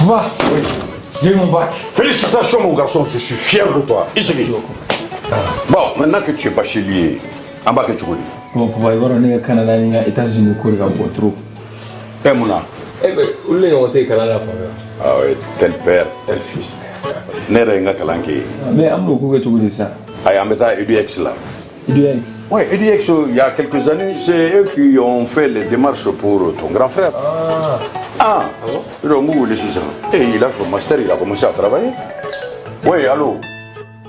Va. Oui. J'ai eu mon bac. Félicitations mon garçon, je suis fier de toi. Ici. Bon, maintenant que tu es bachelier, en bas que tu connais. Bon, pour voir, on est au Canada, on est aux États-Unis, on est trop. Eh Mouna. Eh ben, où est-ce qu'on est au Canada? Ah oui, tel père, tel fils. N'est-ce pas Kalanké? Mais on peut tu dis ça. Ah, on met à EduX là. EduX? Oui, EduX, il y a quelques années, c'est eux qui ont fait les démarches pour ton grand frère. Ah bon? Et il a fait master, il a commencé à travailler. Oui, allô?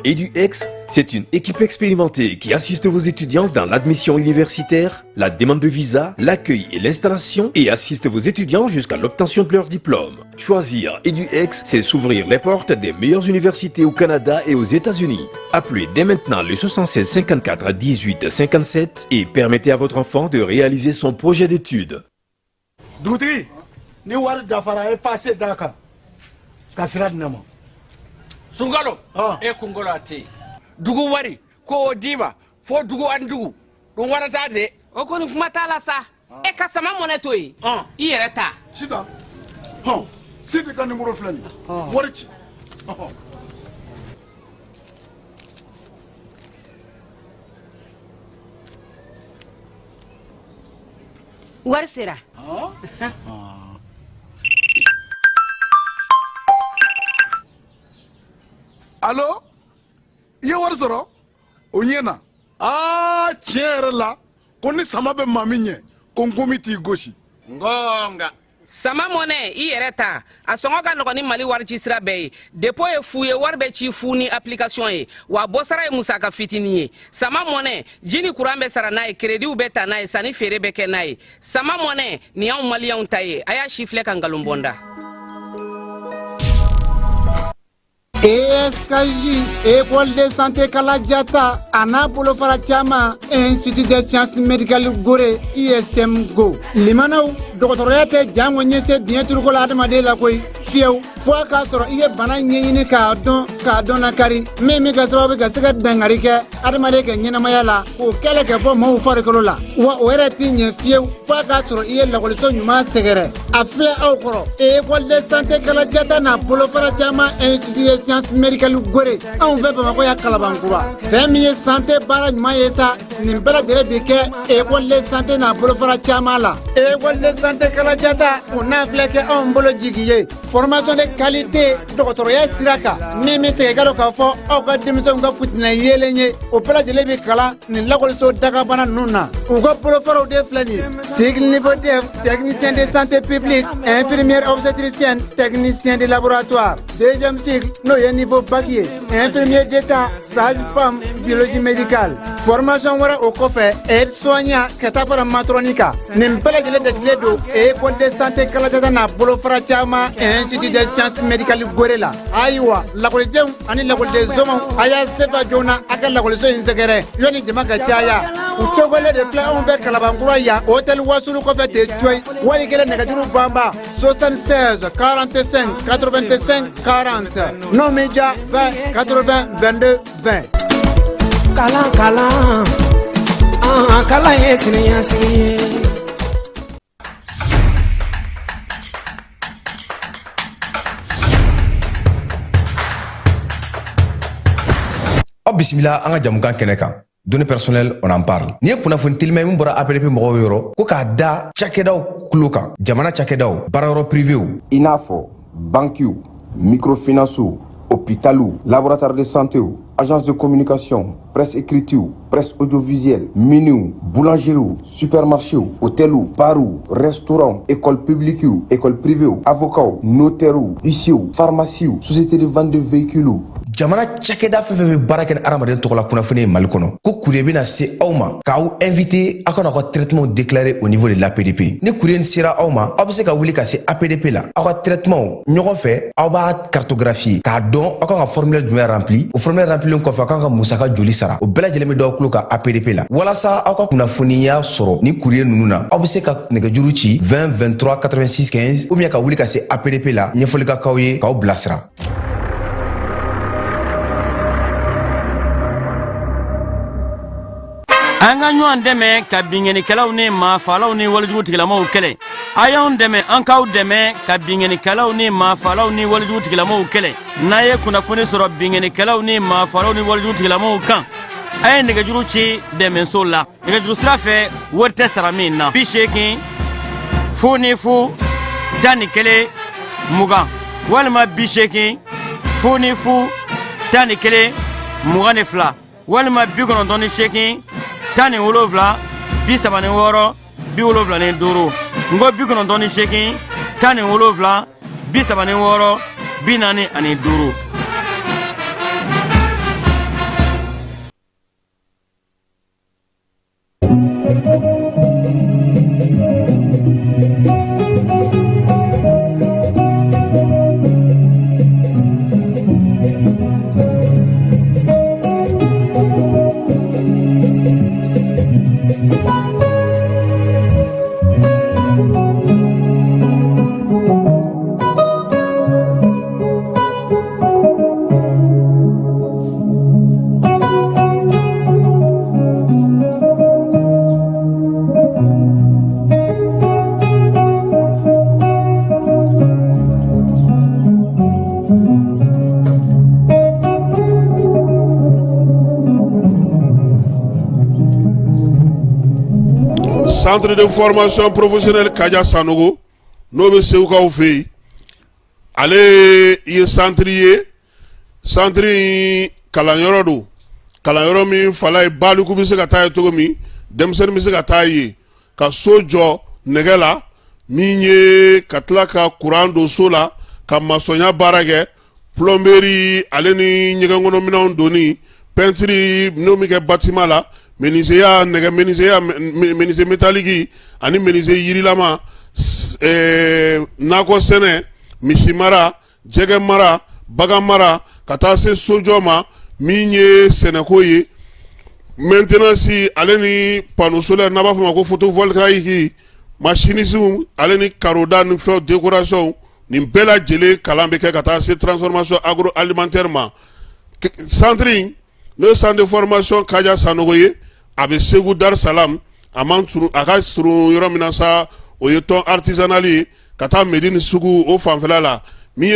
EduX, c'est une équipe expérimentée qui assiste vos étudiants dans l'admission universitaire, la demande de visa, l'accueil et l'installation et assiste vos étudiants jusqu'à l'obtention de leur diplôme. Choisir EduX, c'est s'ouvrir les portes des meilleures universités au Canada et aux États-Unis. Appelez dès maintenant le 76 54 18 57 et permettez à votre enfant de réaliser son projet d'études. Doutri, ni wari dafara est passé Dakar. Kasirad Nama. Sungalo e kungolo ati dugu wari ko dima fo dugu andugu dum warata de o koni kuma tala sa e kasama moneto yi i yere ta sita sita kan numéro flani warici war sera Allô? Ye wari sɔrɔ o ɲɛna tiɲɛ yɛrɛ la ko ni sama bɛ maa min ɲɛ ko n gomi t'i gosi. ngonga sama mone i yere ta a sɔngɔ ka nɔgɔ ni Mali wari ci sira bɛɛ ye dépôt ye fu ye wari bɛ ci fu ni application ye wa bɔ sara ye musaka fitinin ye sama mone ji ni courant bɛ sara n'a ye crédit bɛ ta n'a ye sanni feere bɛ kɛ n'a ye sama mone ni y'anw maliyɛnw ta ye a y'a si filɛ ka nkalon bɔnda. ESKJ, École de santé Kalajata, Ana Bolofara Chama, Institut de sciences médicales Gore, ISM Go. Limano, doctorate Jamonyé, bien tout le monde la koi, fieu, fois qu'à sort, il y a banane cardon, la cari, même Gazawa Gazaga Dangarika, Adamaleka Yenamayala, ou quelques bon mot for Corolla, ou Eratine, fieu, fois qu'à sort, il y a la religion humaine segere. Affaire au coro, École de santé Kalajata, Na Bolofara Chama, Institut de sciences médicales Gore, on veut pas m'avoir Kalabankoua. Famille santé barrage maïsa, Nimbela de Rebeke, École de santé Na Bolofara Chamala, École de santé Kalajata, on a flecké en bologigé. Formation de qualité, doctorat Siraka, même si égal au fond, au cas de mission de foot na yelenye, au plat de l'ébécala, ni l'agolso d'agabana nuna, ou go profaro de flani, sigle niveau dev, technicien de santé publique, infirmière obstétricienne, technicien de laboratoire, deuxième cycle, noyé niveau baguier, infirmier d'état, sage-femme, biologie médicale, formation wara au coffre, aide-soignant, catapora matronica, n'impela de l'edesledo, école de santé Kalajana, Bolofara Chama, Institut de sciences médicales Gorela. Aïwa, la collection, ani la collection, aya sefa jona, aka la collection inzegere, yoni jemaka chaya. Utogole de plan on bec Kalabanguraya, hôtel Wasulu Kofa de Choi, Walikele Negajuru Bamba, 76 45 85 40. Non média 20 80 22 20. Kala, kala yesi. Bismillah, an ka jamukan kɛnɛ kan. Données personnelles, on en parle. Ni ye kunnafoni telima min bɔra APDP mɔgɔw yɔrɔ ko k'a da cakɛdaw tulo kan. Jamana cakɛdaw, baarayɔrɔ privéw. I n'a fɔ banquiw, microfinancew, hôpitaux, laboratoire de santé, agence de communication, presse écrite, presse audiovisuelle, miniw, boulangerie, supermarché, hôtel, bar, restaurant, école publique, école privée, avocat, notaire, huissier, pharmacie, société de vente de véhicules. Jamana cakɛda fɛn fɛn bɛ baara kɛ ni adamaden tɔgɔ la kunnafoni ye Mali kɔnɔ ko courrier bɛna se aw ma k'aw invité aw kana ka traitement déclaré au niveau de l'APDP. Ni courrier nin sera aw ma aw bɛ se ka wuli ka se APDP la aw ka traitement ɲɔgɔn fɛ aw b'a cartographier k'a dɔn aw kan ka formulaire jumɛn rempli o formulaire rempli kɔfɛ aw kan ka musaka joli sara o bɛɛ lajɛlen bɛ d'aw tulo kan APDP la walasa aw ka kunnafoniya sɔrɔ ni courrier ninnu na aw bɛ se ka nɛgɛjuru ci 20 23 86 15 ou bien ka wuli ka se APDP la ɲɛfɔli ka k'aw ye k'aw bilasira. anga ɲɔgɔn dɛmɛ ka binŋɛnikɛlaw ni maafalaw ni walijugutigilamɔgɔw kɛlɛ a y'anw dɛmɛ an k'aw dɛmɛ ka binŋɛnikɛlaw ni maafalaw ni walijugutigilamɔgɔw kɛlɛ n'a ye kunnafoni sɔrɔ binŋɛnikɛlaw ni maafalaw ni walijugutigilamɔgɔw kan a ye nɛgɛjuru ci dɛmɛso la nɛgɛjuru sira fɛ wari tɛ sara min na 80 00 11 20 walima 80 00 11 22 walima 98 17 36 75 ngo 98 17 36 45. Centre de formation professionnelle Kaja Sanogo no be sewukaw fe ale ye centre kalanyoro do kalanyoro mi fala balu ku bi se ka taa to mi demsen mi se ka taa ye ka sojo negela mi nye katla ka courant do sola ka masonya barage plomberie ale ni nyegangono minon doni peinture no mi ke bâtiment la menuisier nega menuisier métallique ani menuisier yirilama nako sene mishimara jege mara bagamara kata se sojoma minye senekoye maintenant si aleni panneau solaire naba fama ko photovoltaïque machinisme aleni caroda ni fait décoration ni bela jele kalambe ke kata se transformation agroalimentaire ma centre le centre de formation Kaja Sanogoye abe Segu Dar Salam amanturu akasuru yorominasa oyeton artisanali kata Medine Sugu o fanfela mi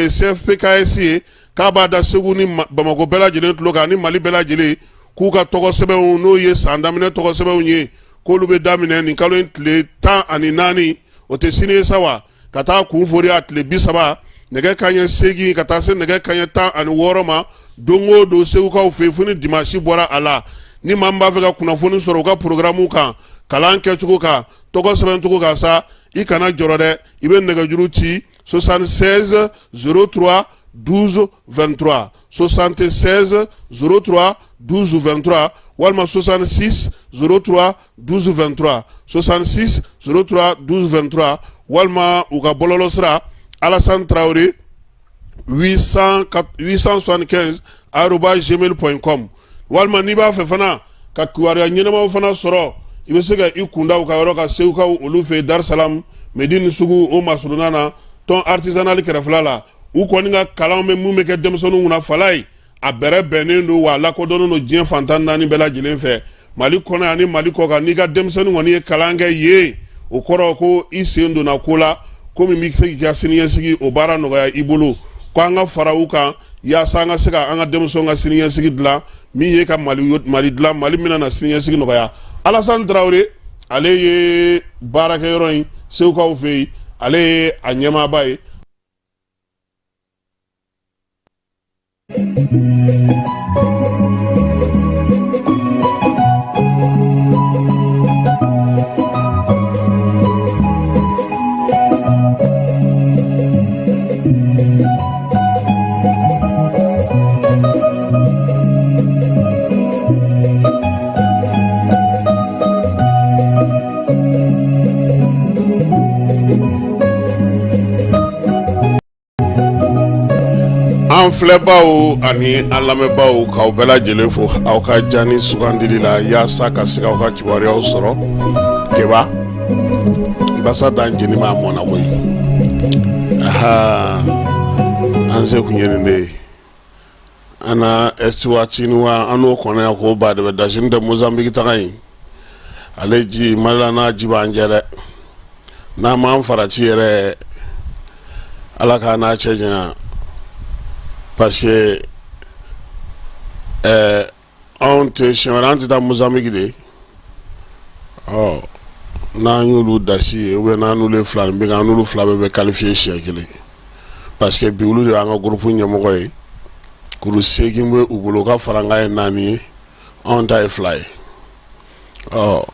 CFPKS kaba da Segu ni Bamako bela jele tloka ni Mali bela jele kuka togo sebe no ye sandamine togo sebe unye ko lube damine ni kalo le temps ani nani o te sine sawa kata kunfori atle bisaba nege kanye segi kata se nege kanye temps ani woroma dongo do sewukaw fe funi dimanche bora ala ni mamba fe ka kunafoni soro ka programme kan kalan ke cugo ka togo seben cugo ka sa i kana joro de ibe nɛgɛjuru ci 76 03 12 23 76 03 12 23 walma 66 03 12 23 66 03 12 23 walma u ka bololo sira Alassane Traoré 875@gmail.com walma ni b'a fɛ fana ka kibaruya ɲɛnamaw fana sɔrɔ i bɛ se ka i kundaw ka yɔrɔ ka sewukaw olu fɛ Dar Salam Medine Sugu o masuruna na ton artisanal kɛrɛfɛla la u kɔni ka kalan bɛ mun bɛ kɛ denmisɛnninw kunna fala ye a bɛrɛ bɛnnen don wa lakodɔnnen don diɲɛ fantan naani bɛɛ lajɛlen fɛ Mali kɔnɔ ani Mali kɔ kan n'i ka denmisɛnnin kɔni ye kalan kɛ yen o kɔrɔ ko i sen donna ko la ko min bɛ se k'i ka siniɲɛsigi o baara nɔgɔya i bolo ko an ka fara u kan yaasa an ka se ka an ka denmisɛnw ka siniɲɛsigi dilan min ye ka Mali dilan Mali min na siniɲɛsigi nɔgɔya Alassane Traoré ale ye baarakɛyɔrɔ in sewukaw fɛ yen ale ye a ɲɛmaaba ye. An filɛbaw ani an lamɛnbaw k'aw bɛɛ lajɛlen fo aw ka jani sugandili la yaasa ka se k'aw ka kibaruyaw sɔrɔ Keba Basa Dan jeni ma mɔna koyi an se kun ye nin de ye ana estuatini wa anu kone ko ba de dajin de Mozambique tagay aleji malana jibanjere na man farati yere alaka na chenya parce que on te chanrante da Mozambique de oh na nyulu dasi we na nulu flan bi ga nulu flabe be qualifier chekele parce que biulu de anga groupe nyamo yi kuru segimwe ubuluka faranga nani on die fly oh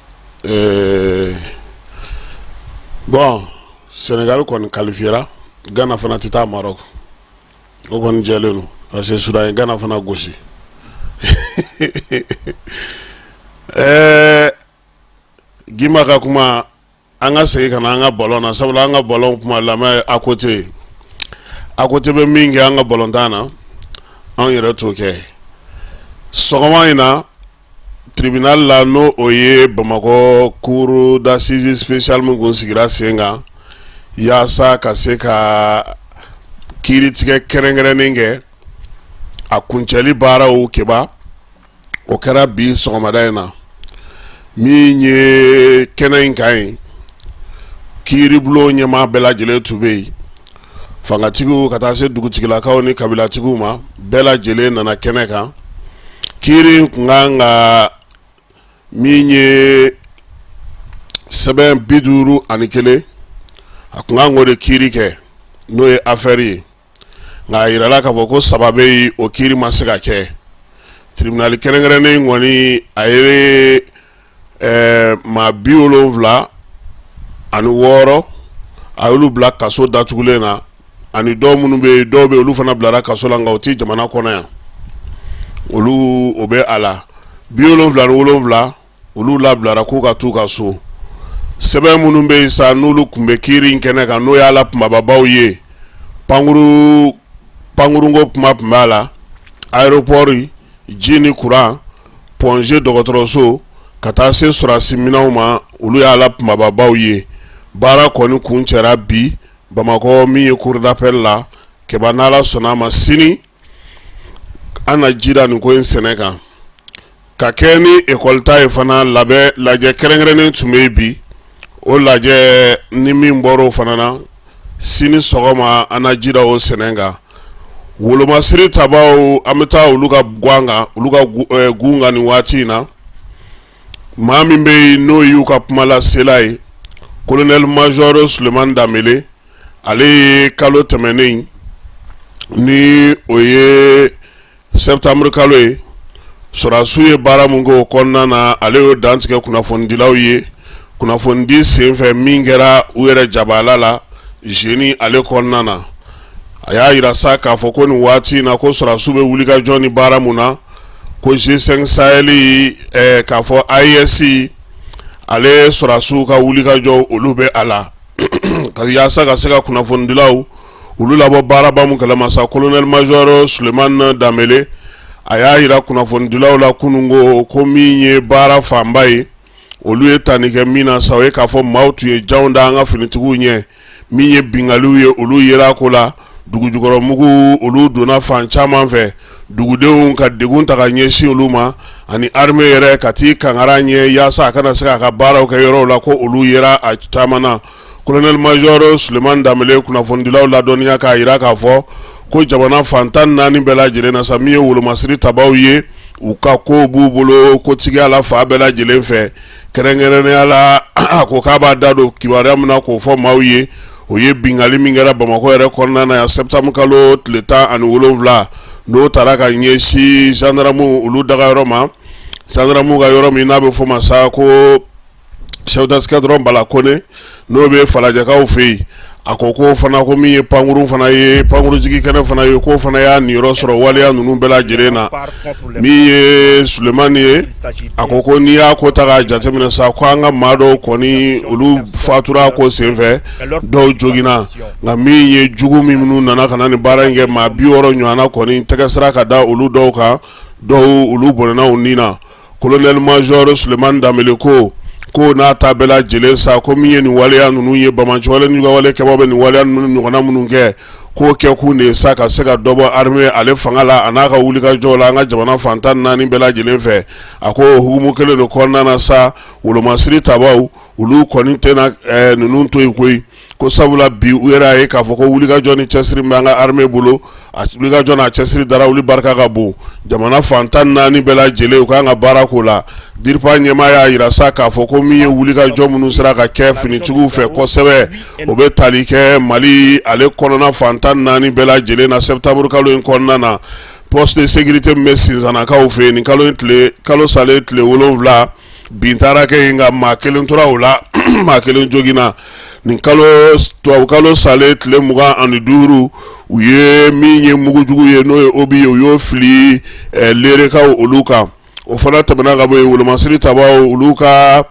bon Sénégal kon qualifiera Ghana fana tita Maroc o kon jelenu parce que Soudan Ghana fana gosi gimaka kuma anga sey kana anga bolona sabula anga bolon kuma lama à côté be mingi anga bolontana on yɛrɛ to kɛ sɔgɔma in na tribunal la no oye Bamako cour d'assises spécial mun kun sigira sen kan yaasa ka se ka kiiritigɛ kɛrɛnkɛrɛnnen kɛ a kuncɛli baaraw kɛba o kɛra bi sɔgɔmada in na min ye kɛnɛ in kan ye kiiribulon ɲɛmaa bɛɛ lajɛlen tun bɛ yen fangatigiw ka taa se dugutigilakaw ni kabilatigiw ma bɛɛ lajɛlen nana kɛnɛ kan kiiri kun kan ka min ye sɛbɛn 51 a kun kan k'o de kiiri kɛ n'o ye affaire ye nka a yirala k'a fɔ ko saba bɛ yen o kiiri ma se ka kɛ tribunal kɛrɛnkɛrɛnnen kɔni a ye maa 76 a y'olu bila kaso datugulen na ani dɔw minnu bɛ dɔw bɛ olu fana bilara kaso la nka o tɛ jamana kɔnɔ yan olu o bɛ a la 77 olu labilara k'u ka t'u ka so sɛbɛn minnu bɛ yen sa n'olu tun bɛ kiiri in kɛnɛ kan n'o y'ala kumababaw ye pankurunko kuma tun b'a la aéroport ji ni courant ponge dɔgɔtɔrɔso ka taa se sɔrɔsi minɛnw ma olu y'ala kumababaw ye baara kɔni kun cɛra bi Bamako min ye cour d'appel la kɛba n'ala sɔnna ma sini an na jida nin ko in sɛnɛ kan ka kɛ ni école ta ye fana lajɛ kɛrɛnkɛrɛnnen tun bɛ bi o lajɛ ni min bɔra o fana na sini sɔgɔma an na jida o sɛnɛ kan wolomasiri tabaw an bɛ taa olu ka gun kan nin waati in na maa min bɛ yen n'o y'u ka kuma lasela ye colonel major Sulemani Danbele ale ye kalo tɛmɛnen ni o ye septembre kalo ye sɔrɔdasiw ye baara mun kɛ o kɔnɔna na ale y'o dantigɛ kunnafonidilaw ye kunnafonidi senfɛ min kɛra u yɛrɛ jabala la jeudi ale kɔnɔna na a y'a yira sa k'a fɔ ko nin waati in na ko sɔrɔdasiw bɛ wulikajɔ ni baara mun na ko G5 Sahel k'a fɔ AES ale sɔrɔdasiw ka wulikajɔ olu bɛ a la ka yaasa ka se ka kunnafonidilaw olu labɔ baaraba mun kalama sa colonel major Sulemani Danbele a y'a yira kunnafonidilaw la kunungo ko min ye baara fanba ye olu ye tani kɛ min na sa o ye k'a fɔ maaw tun ye janw da an ka finitigiw ɲɛ min ye bingaliw ye olu yera ko la dugujukɔrɔmugu olu donna fan caman fɛ dugudenw ka degun ta ka ɲɛsin olu ma ani armée yɛrɛ ka t'i kangara ɲɛ yaasa a kana se k'a ka baaraw kɛ yɔrɔw la ko olu yera a caman na colonel major Sulemani Danbele kunnafonidilaw ladɔnniya k'a yira k'a fɔ ko jamana fantan 4 bɛɛ lajɛlen na sa min ye wolomasiri tabaw ye u ka ko b'u bolo kotigiya la fa bɛɛ lajɛlen fɛ kɛrɛnkɛrɛnnenya la a ko k'a b'a da don kibaruya min na k'o fɔ maaw ye o ye bingali min kɛra Bamako yɛrɛ kɔnɔna na yan septembre kalo tile 17 n'o taara ka ɲɛsin gendarmew olu dagayɔrɔ ma gendarmew ka yɔrɔ min n'a bɛ fɔ ma sa ko chef d'escadron Bala Kone n'o bɛ falajɛkaw fɛ yen a ko ko fana ko min ye pankuru fana ye pankurujigi kɛnɛ fana ye ko fana y'a niyɔrɔ sɔrɔ waleya ninnu bɛɛ lajɛlen na min ye Sulemani ye a ko ko n'i y'a ko ta k'a jateminɛ sa ko an ka maa dɔw kɔni olu fatura ko senfɛ dɔw joginna nka min ye jugu minnu nana ka na nin baara in kɛ maa 60 ɲɔgɔnna kɔni tɛgɛ sira ka da olu dɔw kan dɔw olu bɔnɛna u ni na colonel major Sulemani Danbele ko n'a ta bɛɛ lajɛlen sa ko min ye nin waleya ninnu ye Bamacɔwale n'u ka wale kɛbaaw bɛ nin waleya ninnu ɲɔgɔnna minnu kɛ ko kɛ ku ne sa ka se ka dɔbɔ armée ale fanga la ana ka wuli ka jɔ la an ka jamana fantan naani bɛɛ lajɛlen fɛ a ko hukumu kelen de kɔnɔna na sa wolomasiri tabaw olu kɔni tɛna ninnu to yen koyi ko sabula bi u yɛrɛ ye k'a fɔ ko wulikajɔ ni cɛsiri bɛ an ka armée bolo a wulikajɔ n'a cɛsiri dara wuli barika ka bon jamana fantan naani bɛɛ lajɛlen u kan ka baara k'o la DIRPA ɲɛmaa y'a yira sa k'a fɔ ko min ye wulikajɔ minnu sera ka kɛ finitigiw fɛ kosɛbɛ o bɛ tali kɛ Mali ale kɔnɔna fantan naani bɛɛ lajɛlen na septembre kalo in kɔnɔna na poste de sécurité min bɛ Sinzanakaw fɛ yen nin kalo salen tile 7 bin taara kɛ yen nka maa kelen tora o la maa kelen joginna nin tubabu kalo salen tile 25 u ye min ye mugujugu ye n'o ye obi ye u y'o fili leerekaw olu kan o fana tɛmɛna ka bɔ yen wolomasiri tabaw olu ka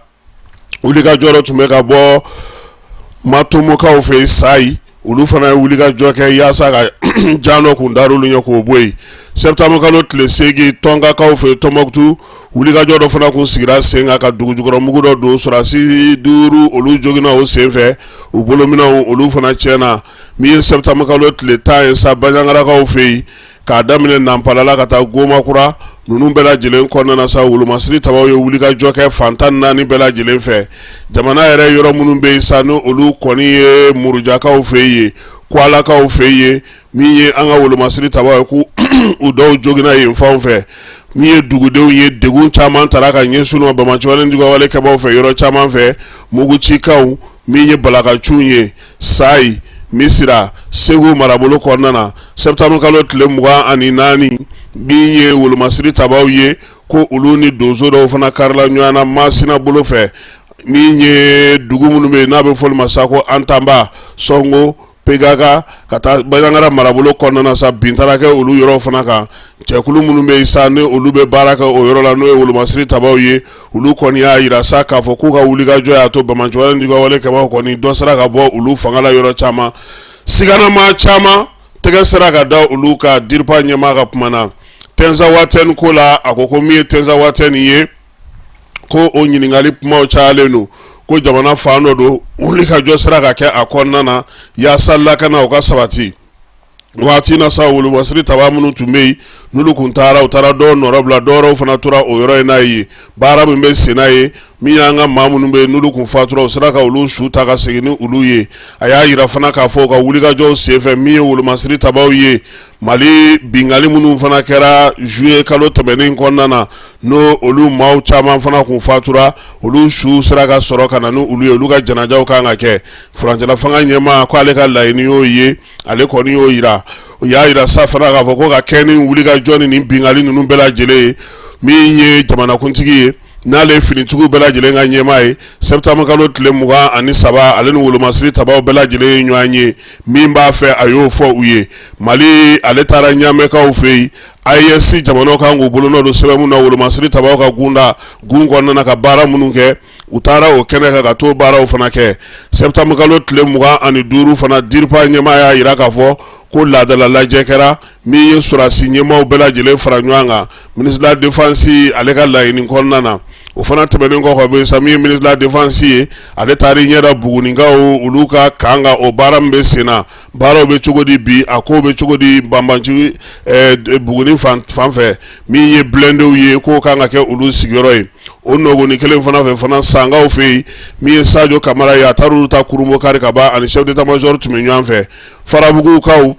wulikajɔ dɔ tun bɛ ka bɔ matomokaw fɛ Sayi olu fana ye wulikajɔ kɛ yaasa ka jan dɔ kun dar'olu ɲɛ k'o bɔ yen septembre kalo tile 8 Tɔnkakaw fɛ Tɔnbɔkutu wulikajɔ dɔ fana kun sigira sen kan ka dugujukɔrɔmugu dɔ don sɔrɔdasi 5 olu joginna o sen fɛ u bolominɛw olu fana tiɲɛna min ye septembre kalo tile 10 ye sa Baɲangarakaw fɛ yen k'a daminɛ Nampalala ka taa Gomakura ninnu bɛɛ lajɛlen kɔnɔna na sa wolomasiri tabaw ye wulikajɔ kɛ fantan naani bɛɛ lajɛlen fɛ jamana yɛrɛ yɔrɔ minnu bɛ yen sa no olu kɔni ye Murujakaw fɛ yen Kualakaw fɛ yen min ye an ka wolomasiri tabaw ye ko u dɔw joginna yen fanw fɛ min ye dugudenw ye degun caman tara ka ɲɛsin Bamacɔwale wale kɛbaw fɛ yɔrɔ caman fɛ Mugutikaw min ye Balakaciw ye Sayi Misira Segu marabolo kɔnɔna na septembre kalo tile 24 min ye wolomasiri tabaw ye ko olu ni donso dɔw fana karila ɲɔgɔn na Masina bolo fɛ min ye dugu minnu bɛ yen n'a bɛ fɔli ma sa ko Antamba Songo Pegaga ka taa Baɲangara marabolo kɔnɔna na sa bin taara kɛ olu yɔrɔ fana kan cɛkulu minnu bɛ yen sa ni olu bɛ baara kɛ o yɔrɔ la n'o ye wolomasiri tabaw ye olu kɔni y'a yira sa k'a fɔ k'u ka wulikajɔ y'a to Bamacɔwale wale kɛbaw kɔni dɔ sera ka bɔ olu fanga la yɔrɔ caman siganama caman tɛgɛ sera ka da olu ka DIRPA ɲɛmaa ka kuma na Tenza Waten ko la a ko min ye Tenza Waten ye ko o ɲininkali kumaw cayalen don ko jamana fan dɔ don wulikajɔ sera ka kɛ a kɔnɔna na yaasa lakana o ka sabati waati na sa wolomasiri taba minnu tun bɛ yen n'olu kun taara u taara dɔw nɔrɔ bila dɔwɛrɛw fana tora o yɔrɔ in n'a ye baara min bɛ sen n'a ye min y'an ka maa minnu bɛ yen n'olu kun fatura u sera ka olu su ta ka segin ni olu ye a y'a yira fana k'a fɔ u ka wulikajɔw senfɛ min ye wolomasiri tabaw ye Mali bingali minnu fana kɛra juillet kalo tɛmɛnen kɔnɔna na n'o olu maaw caman fana kun fatura olu su sera ka sɔrɔ ka na ni olu ye olu ka janajaw kan ka kɛ furancɛla fanga ɲɛmaa ko ale ka laɲini y'o ye ale kɔni y'o yira o y'a yira sa fana k'a fɔ ko ka kɛ ni wulikajɔ ni bingali ninnu bɛɛ lajɛlen ye min ye jamanakuntigi ye n'ale finitigiw bɛɛ lajɛlen ka ɲɛmaa ye septembre kalo tile 23 ale ni wolomasiri tabaw bɛɛ lajɛlen ye ɲɔgɔn ye min b'a fɛ a y'o fɔ u ye Mali ale taara Ɲamɛkaw fɛ yen AES jamanaw kan k'u bolo nɔ don sɛbɛn mun na wolomasiri tabaw ka gun kɔnɔna na ka baara minnu kɛ u taara o kɛnɛ kan ka t'o baaraw fana kɛ septembre kalo tile 25 fana DIRPA ɲɛmaa y'a yira k'a fɔ ko laadala lajɛ kɛra min ye sɔrɔdasi ɲɛmaaw bɛɛ lajɛlen fara ɲɔgɔn kan ministre de la défense ale ka laɲini kɔnɔna na o fana tɛmɛnen kɔfɛ bɛ sa min ye ministre de la défense ye ale taara ɲɛda Bugunikaw olu ka kan ka o baara min bɛ sen na baaraw bɛ cogo di bi a kow bɛ cogo di Banbanci Buguni fan fɛ min ye blendew ye k'o kan ka kɛ olu sigiyɔrɔ ye o nɔgɔni kelen fana fɛ fana Sangaw fɛ yen min ye Sadio Kamara ye a taara olu ta Kurumokari ka ban ani chef d'état-major tun bɛ ɲɔgɔn fɛ Farabugukaw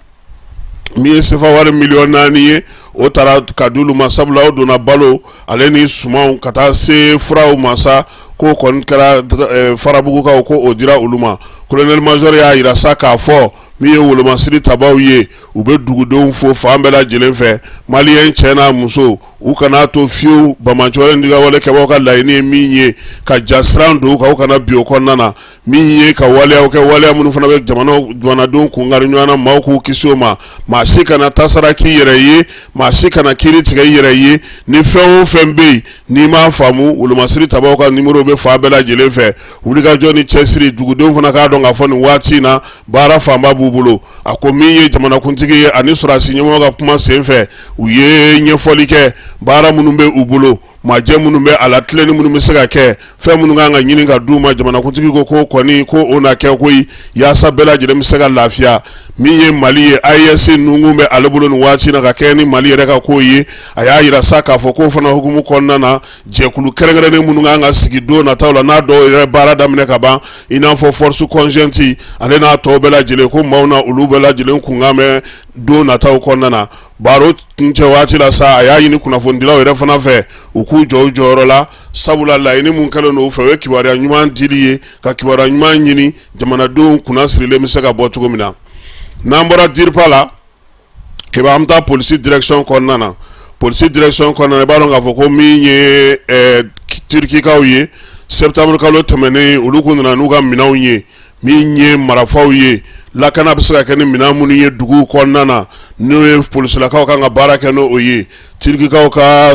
min ye sefa wari miliyɔn 4 ye o taara ka di olu ma sabula o donna balo ale ni sumanw ka taa se furaw ma sa ko kɔni kɛra Farabugukaw ko o dira olu ma colonel major y'a yira sa k'a fɔ min ye wolomasiri tabaw ye u bɛ dugudenw fo fan bɛɛ lajɛlen fɛ maliyɛn cɛ n'a muso u kana to fiyewu Bamacɔwale wale kɛbaw ka laɲini ye min ye ka jasiran don u kan u kana bi o kɔnɔna na min ye ka waleyaw kɛ waleya minnu fana bɛ jamanadenw kungari ɲɔgɔn na maaw k'u kisi o ma maa si kana tasara k'i yɛrɛ ye maa si kana kiiri tigɛ i yɛrɛ ye ni fɛn o fɛn bɛ yen n'i m'a faamu wolomasiri tabaw ka nimero bɛ fan bɛɛ lajɛlen fɛ wulikajɔ ni cɛsiri dugudenw fana k'a dɔn k'a fɔ nin waati in na baara fanba b'u bolo a ko min ye jamanakuntigi ye ani sɔrɔdasi ɲɛmɔgɔ ka kuma sen fɛ u ye ɲɛfɔli kɛ baara minnu bɛ u bolo majɛ minnu bɛ a la tilenni minnu bɛ se ka kɛ fɛn minnu kan ka ɲini ka d'u ma jamanakuntigi ko ko kɔni ko o na kɛ koyi yaasa bɛɛ lajɛlen bɛ se ka lafiya min ye Mali ye AES nungun bɛ ale bolo nin waati na ka kɛ ni Mali yɛrɛ ka ko ye a y'a yira sa k'a fɔ ko fana hukumu kɔnɔna na jɛkulu kɛrɛnkɛrɛnnen minnu kan ka sigi don nataw la n'a dɔw yɛrɛ baara daminɛ ka ban i n'a fɔ force conjointe ale n'a tɔw bɛɛ lajɛlen ko maaw na olu bɛɛ lajɛlen kunkan bɛ don nataw kɔnɔna na baro kuncɛ waati la sa a y'a ɲini kunnafonidilaw yɛrɛ fana fɛ u k'u jɔ u jɔyɔrɔ la sabula laɲini mun kɛlen don u fɛ o ye kibaruya ɲuman dili ye ka kibaruya ɲuman ɲini jamanadenw kunna sirilen bɛ se ka bɔ cogo min na n'an bɔra DIRPA la keba an bɛ taa polisi direction kɔnɔna na polisi direction kɔnɔna na i b'a dɔn k'a fɔ ko min ye turikikaw ye septembre kalo tɛmɛnen olu kun nana n'u ka minɛnw ye min ye marafaw ye lakana bɛ se ka kɛ ni minɛn minnu ye duguw kɔnɔna na n'o ye polisilakaw kan ka baara kɛ n'o ye turikikaw ka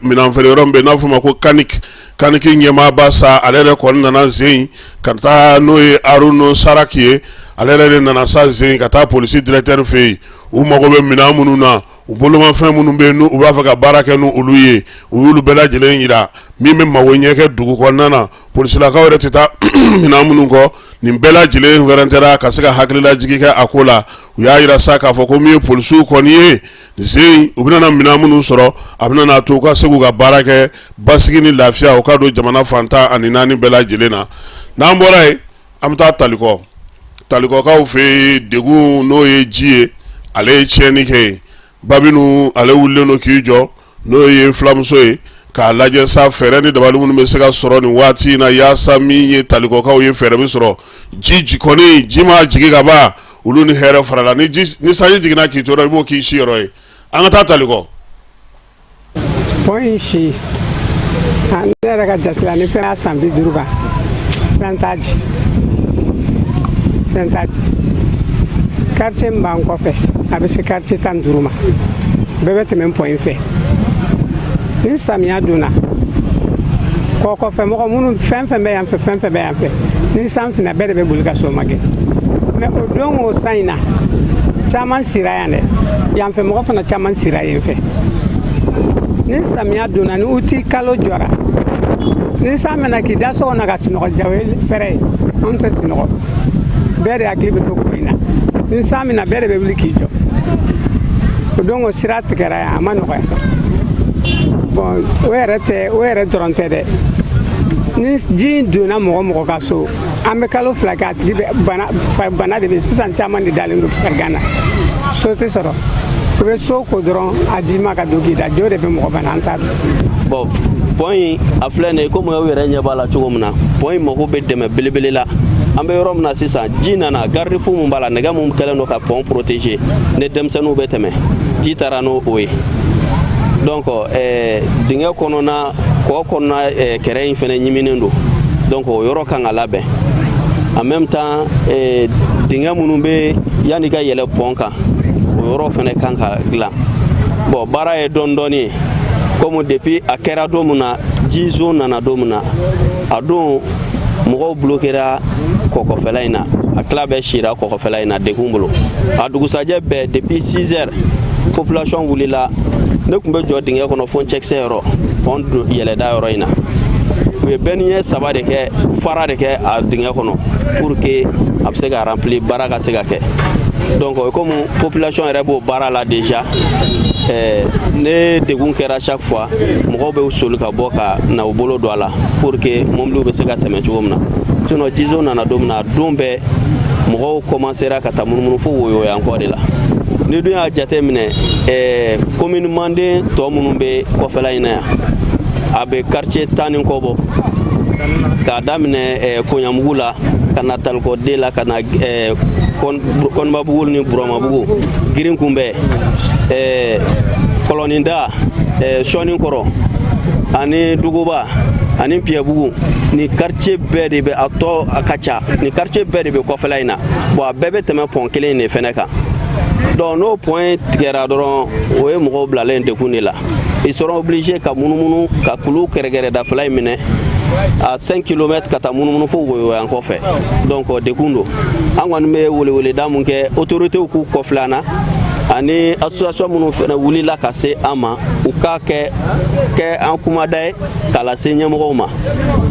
minɛn feere yɔrɔ min bɛ n'a fɔ ma ko kaniki ɲɛmaaba sa ale yɛrɛ kɔni nana zen ka taa n'o ye Aruno Saraki ye ale yɛrɛ de nana sa zen ka taa polisi directeur fɛ yen u mago bɛ minɛn minnu na u bolomafɛn minnu bɛ yen n'u b'a fɛ ka baara kɛ n'olu ye u y'olu bɛɛ lajɛlen yira min bɛ mago ɲɛ kɛ dugu kɔnɔna na polisilakaw yɛrɛ tɛ taa minɛn minnu kɔ nin bɛɛ lajɛlen wɛrɛntɛra ka se ka hakililajigi kɛ a ko la u y'a yira sa k'a fɔ ko min ye polisiw kɔni ye zen u bɛna minɛn minnu sɔrɔ a bɛna to u ka se k'u ka baara kɛ basigi ni lafiya u ka don jamana fantan ani naani bɛɛ lajɛlen na n'an bɔra yen an bɛ taa talikɔkaw fɛ degun n'o ye ji ye ale ye tiɲɛni kɛ yen Babinu ale wulilen don k'i jɔ n'o ye filamuso ye k'a lajɛ sa fɛɛrɛ ni dabali minnu bɛ se ka sɔrɔ nin waati in na yaasa min ye talikɔkaw ye fɛɛrɛ bɛ sɔrɔ ji kɔni ji ma jigi ka ban olu ni hɛrɛ farala ni sanji jiginna k'i to i b'o k'i si yɔrɔ ye an ka taa talikɔ. Pɔn in si ne yɛrɛ ka jate la ni fɛn y'a san 50 kan fɛn t'a ji quartier min b'an kɔfɛ a bɛ se quartier 15 ma bɛɛ bɛ tɛmɛ pɔn in fɛ ni samiya donna kɔ kɔfɛ mɔgɔ minnu fɛn fɛn bɛ yan fɛ ni san finna bɛɛ de bɛ boli ka so ma kɛ mais o don o san in na caman sira yan dɛ yan fɛ mɔgɔ fana caman sira yen fɛ ni samiya donna ni uti kalo jɔra ni san mɛna k'i da so kɔnɔ ka sunɔgɔ jawe fɛrɛ ye anw tɛ sunɔgɔ bɛɛ de hakili bɛ to ko in na ni san mina bɛɛ de bɛ wuli k'i jɔ o don o sira tigɛra yan a ma nɔgɔya bon o yɛrɛ dɔrɔn tɛ dɛ ni ji donna mɔgɔ ka so an bɛ kalo 2 kɛ a tigi bɛ bana de bɛ sisan caman de dalen don farigan na so tɛ sɔrɔ u bɛ so ko dɔrɔn a ji ma ka don k'i da jo de bɛ mɔgɔ bana an t'a dɔn. Bon pɔn in a filɛ nin ye komi aw yɛrɛ ɲɛ b'a la cogo min na pɔn in mago bɛ dɛmɛ belebele la an bɛ yɔrɔ min na sisan ji nana garde-fou mun b'a la nɛgɛ mun kɛlen don ka pɔn protéger ni denmisɛnninw bɛ tɛmɛ ji taara n'o ye donc dingɛ kɔnɔna kɔ kɔnɔna kɛrɛ in fɛnɛ ɲiminen don donc o yɔrɔ kan ka labɛn en même temps dingɛ minnu bɛ yanni ka yɛlɛ pɔn kan o yɔrɔ fɛnɛ kan ka dilan bon baara ye dɔɔni ye comme depuis a kɛra don min na ji zone nana don min na a don mɔgɔw bloquera kɔkɔfɛla in na a tila bɛɛ sira kɔkɔfɛla in na degun bolo a dugusajɛ bɛɛ depuis 6 heures population wulila ne tun bɛ jɔ dingɛ kɔnɔ fo cɛkisɛ yɔrɔ pɔn yɛlɛda yɔrɔ in na u ye bɛɛ ni ɲɛ saba de kɛ fara de kɛ a dingɛ kɔnɔ pour que a bɛ se ka remplir baara ka se ka kɛ donc o ye comme population yɛrɛ b'o baara la déjà ne degun kɛra chaque fois mɔgɔw bɛ soli ka bɔ ka na u bolo don a la pour que mobiliw bɛ se ka tɛmɛ cogo min na sinon jizo nana don min na a don bɛɛ mɔgɔw commencera ka taa munumunu fo woyoyan kɔ de la ni dun y'a jate minɛ commune Manden tɔ minnu bɛ kɔfɛla in na yan a bɛ quartier 10 ni kɔ bɔ k'a daminɛ Koɲamugu la ka na Talikɔden la ka na Kɔnibabugu ni Buramabugu Girinkunbɛ Kɔlɔninda Sɔnikɔrɔ ani Duguba ani Piyɛbugu ni quartier bɛɛ de bɛ a tɔ a ka ca ni quartier bɛɛ de bɛ kɔfɛla in na bon a bɛɛ bɛ tɛmɛ pɔn kelen de fɛnɛ kan donc n'o pɔn tigɛra dɔrɔn o ye mɔgɔw bilalen degun de la ils seront obligés ka munumunu ka kulu kɛrɛkɛrɛ dafɛla in minɛ à 5 km ka taa munumunu fo woyoyan kɔfɛ donc degun don an kɔni bɛ weleweleda mun kɛ autorités k'u kɔfilɛ an na ani association minnu fana wulila ka se an ma u k'a kɛ an kumada ye k'a lase ɲɛmɔgɔw ma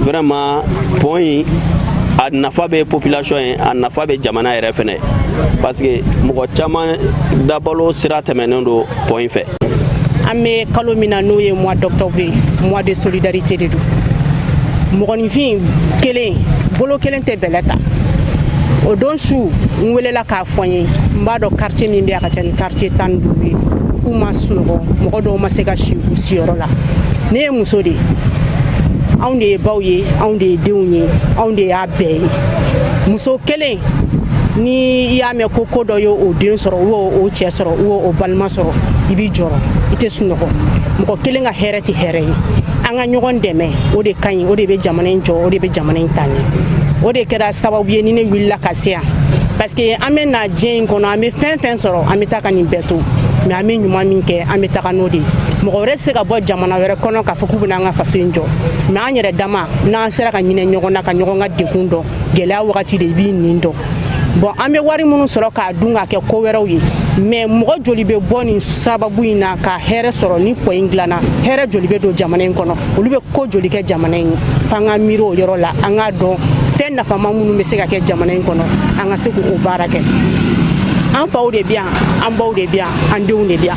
vraiment point in a nafa bɛ population ye a nafa bɛ jamana yɛrɛ fana parce que mɔgɔ caman dabalo sira tɛmɛnen don point in fɛ. An bɛ kalo min na n'o ye mois d'octobre ye mois de solidarité de don mɔgɔninfin kelen bolo kelen tɛ bɛlɛ ta o don su n welela k'a fɔ n ye n b'a dɔn quartier min bɛ a ka ca ni quartier 15 ye k'u ma sunɔgɔ mɔgɔ dɔw ma se ka si u siyɔrɔ la ne ye muso de ye anw de ye baw ye anw de ye denw ye anw de y'a bɛɛ ye muso kelen ni i y'a mɛn ko dɔ ye o den sɔrɔ o cɛ sɔrɔ o balima sɔrɔ i b'i jɔrɔ i tɛ sunɔgɔ mɔgɔ kelen ka hɛrɛ tɛ hɛrɛ ye an ka ɲɔgɔn dɛmɛ o de ka ɲi o de bɛ jamana in jɔ o de bɛ jamana in taa ɲɛ o de kɛra sababu ye ni ne wulila ka se yan parce que an bɛ na diɲɛ in kɔnɔ an bɛ fɛn fɛn sɔrɔ an bɛ taa ka nin bɛɛ to mais an bɛ ɲuman min kɛ an bɛ taga n'o de ye mɔgɔ wɛrɛ tɛ se ka bɔ jamana wɛrɛ kɔnɔ k'a fɔ k'u bɛna an ka faso in jɔ mais an yɛrɛ dama n'an sera ka ɲinɛ ɲɔgɔn na ka ɲɔgɔn ka degun dɔn gɛlɛya wagati de i b'i nin dɔn bon an bɛ wari minnu sɔrɔ k'a dun k'a kɛ ko wɛrɛw ye mais mɔgɔ joli bɛ bɔ nin sababu in na ka hɛrɛ sɔrɔ ni point in dilanna hɛrɛ joli bɛ don jamana in kɔnɔ olu bɛ ko joli kɛ jamana in ye f'an ka miiri o yɔrɔ la an k'a dɔn fɛn nafama minnu bɛ se ka kɛ jamana in kɔnɔ an ka se k'o baara kɛ an faw de bɛ yan an baw de bɛ yan an denw de bɛ yan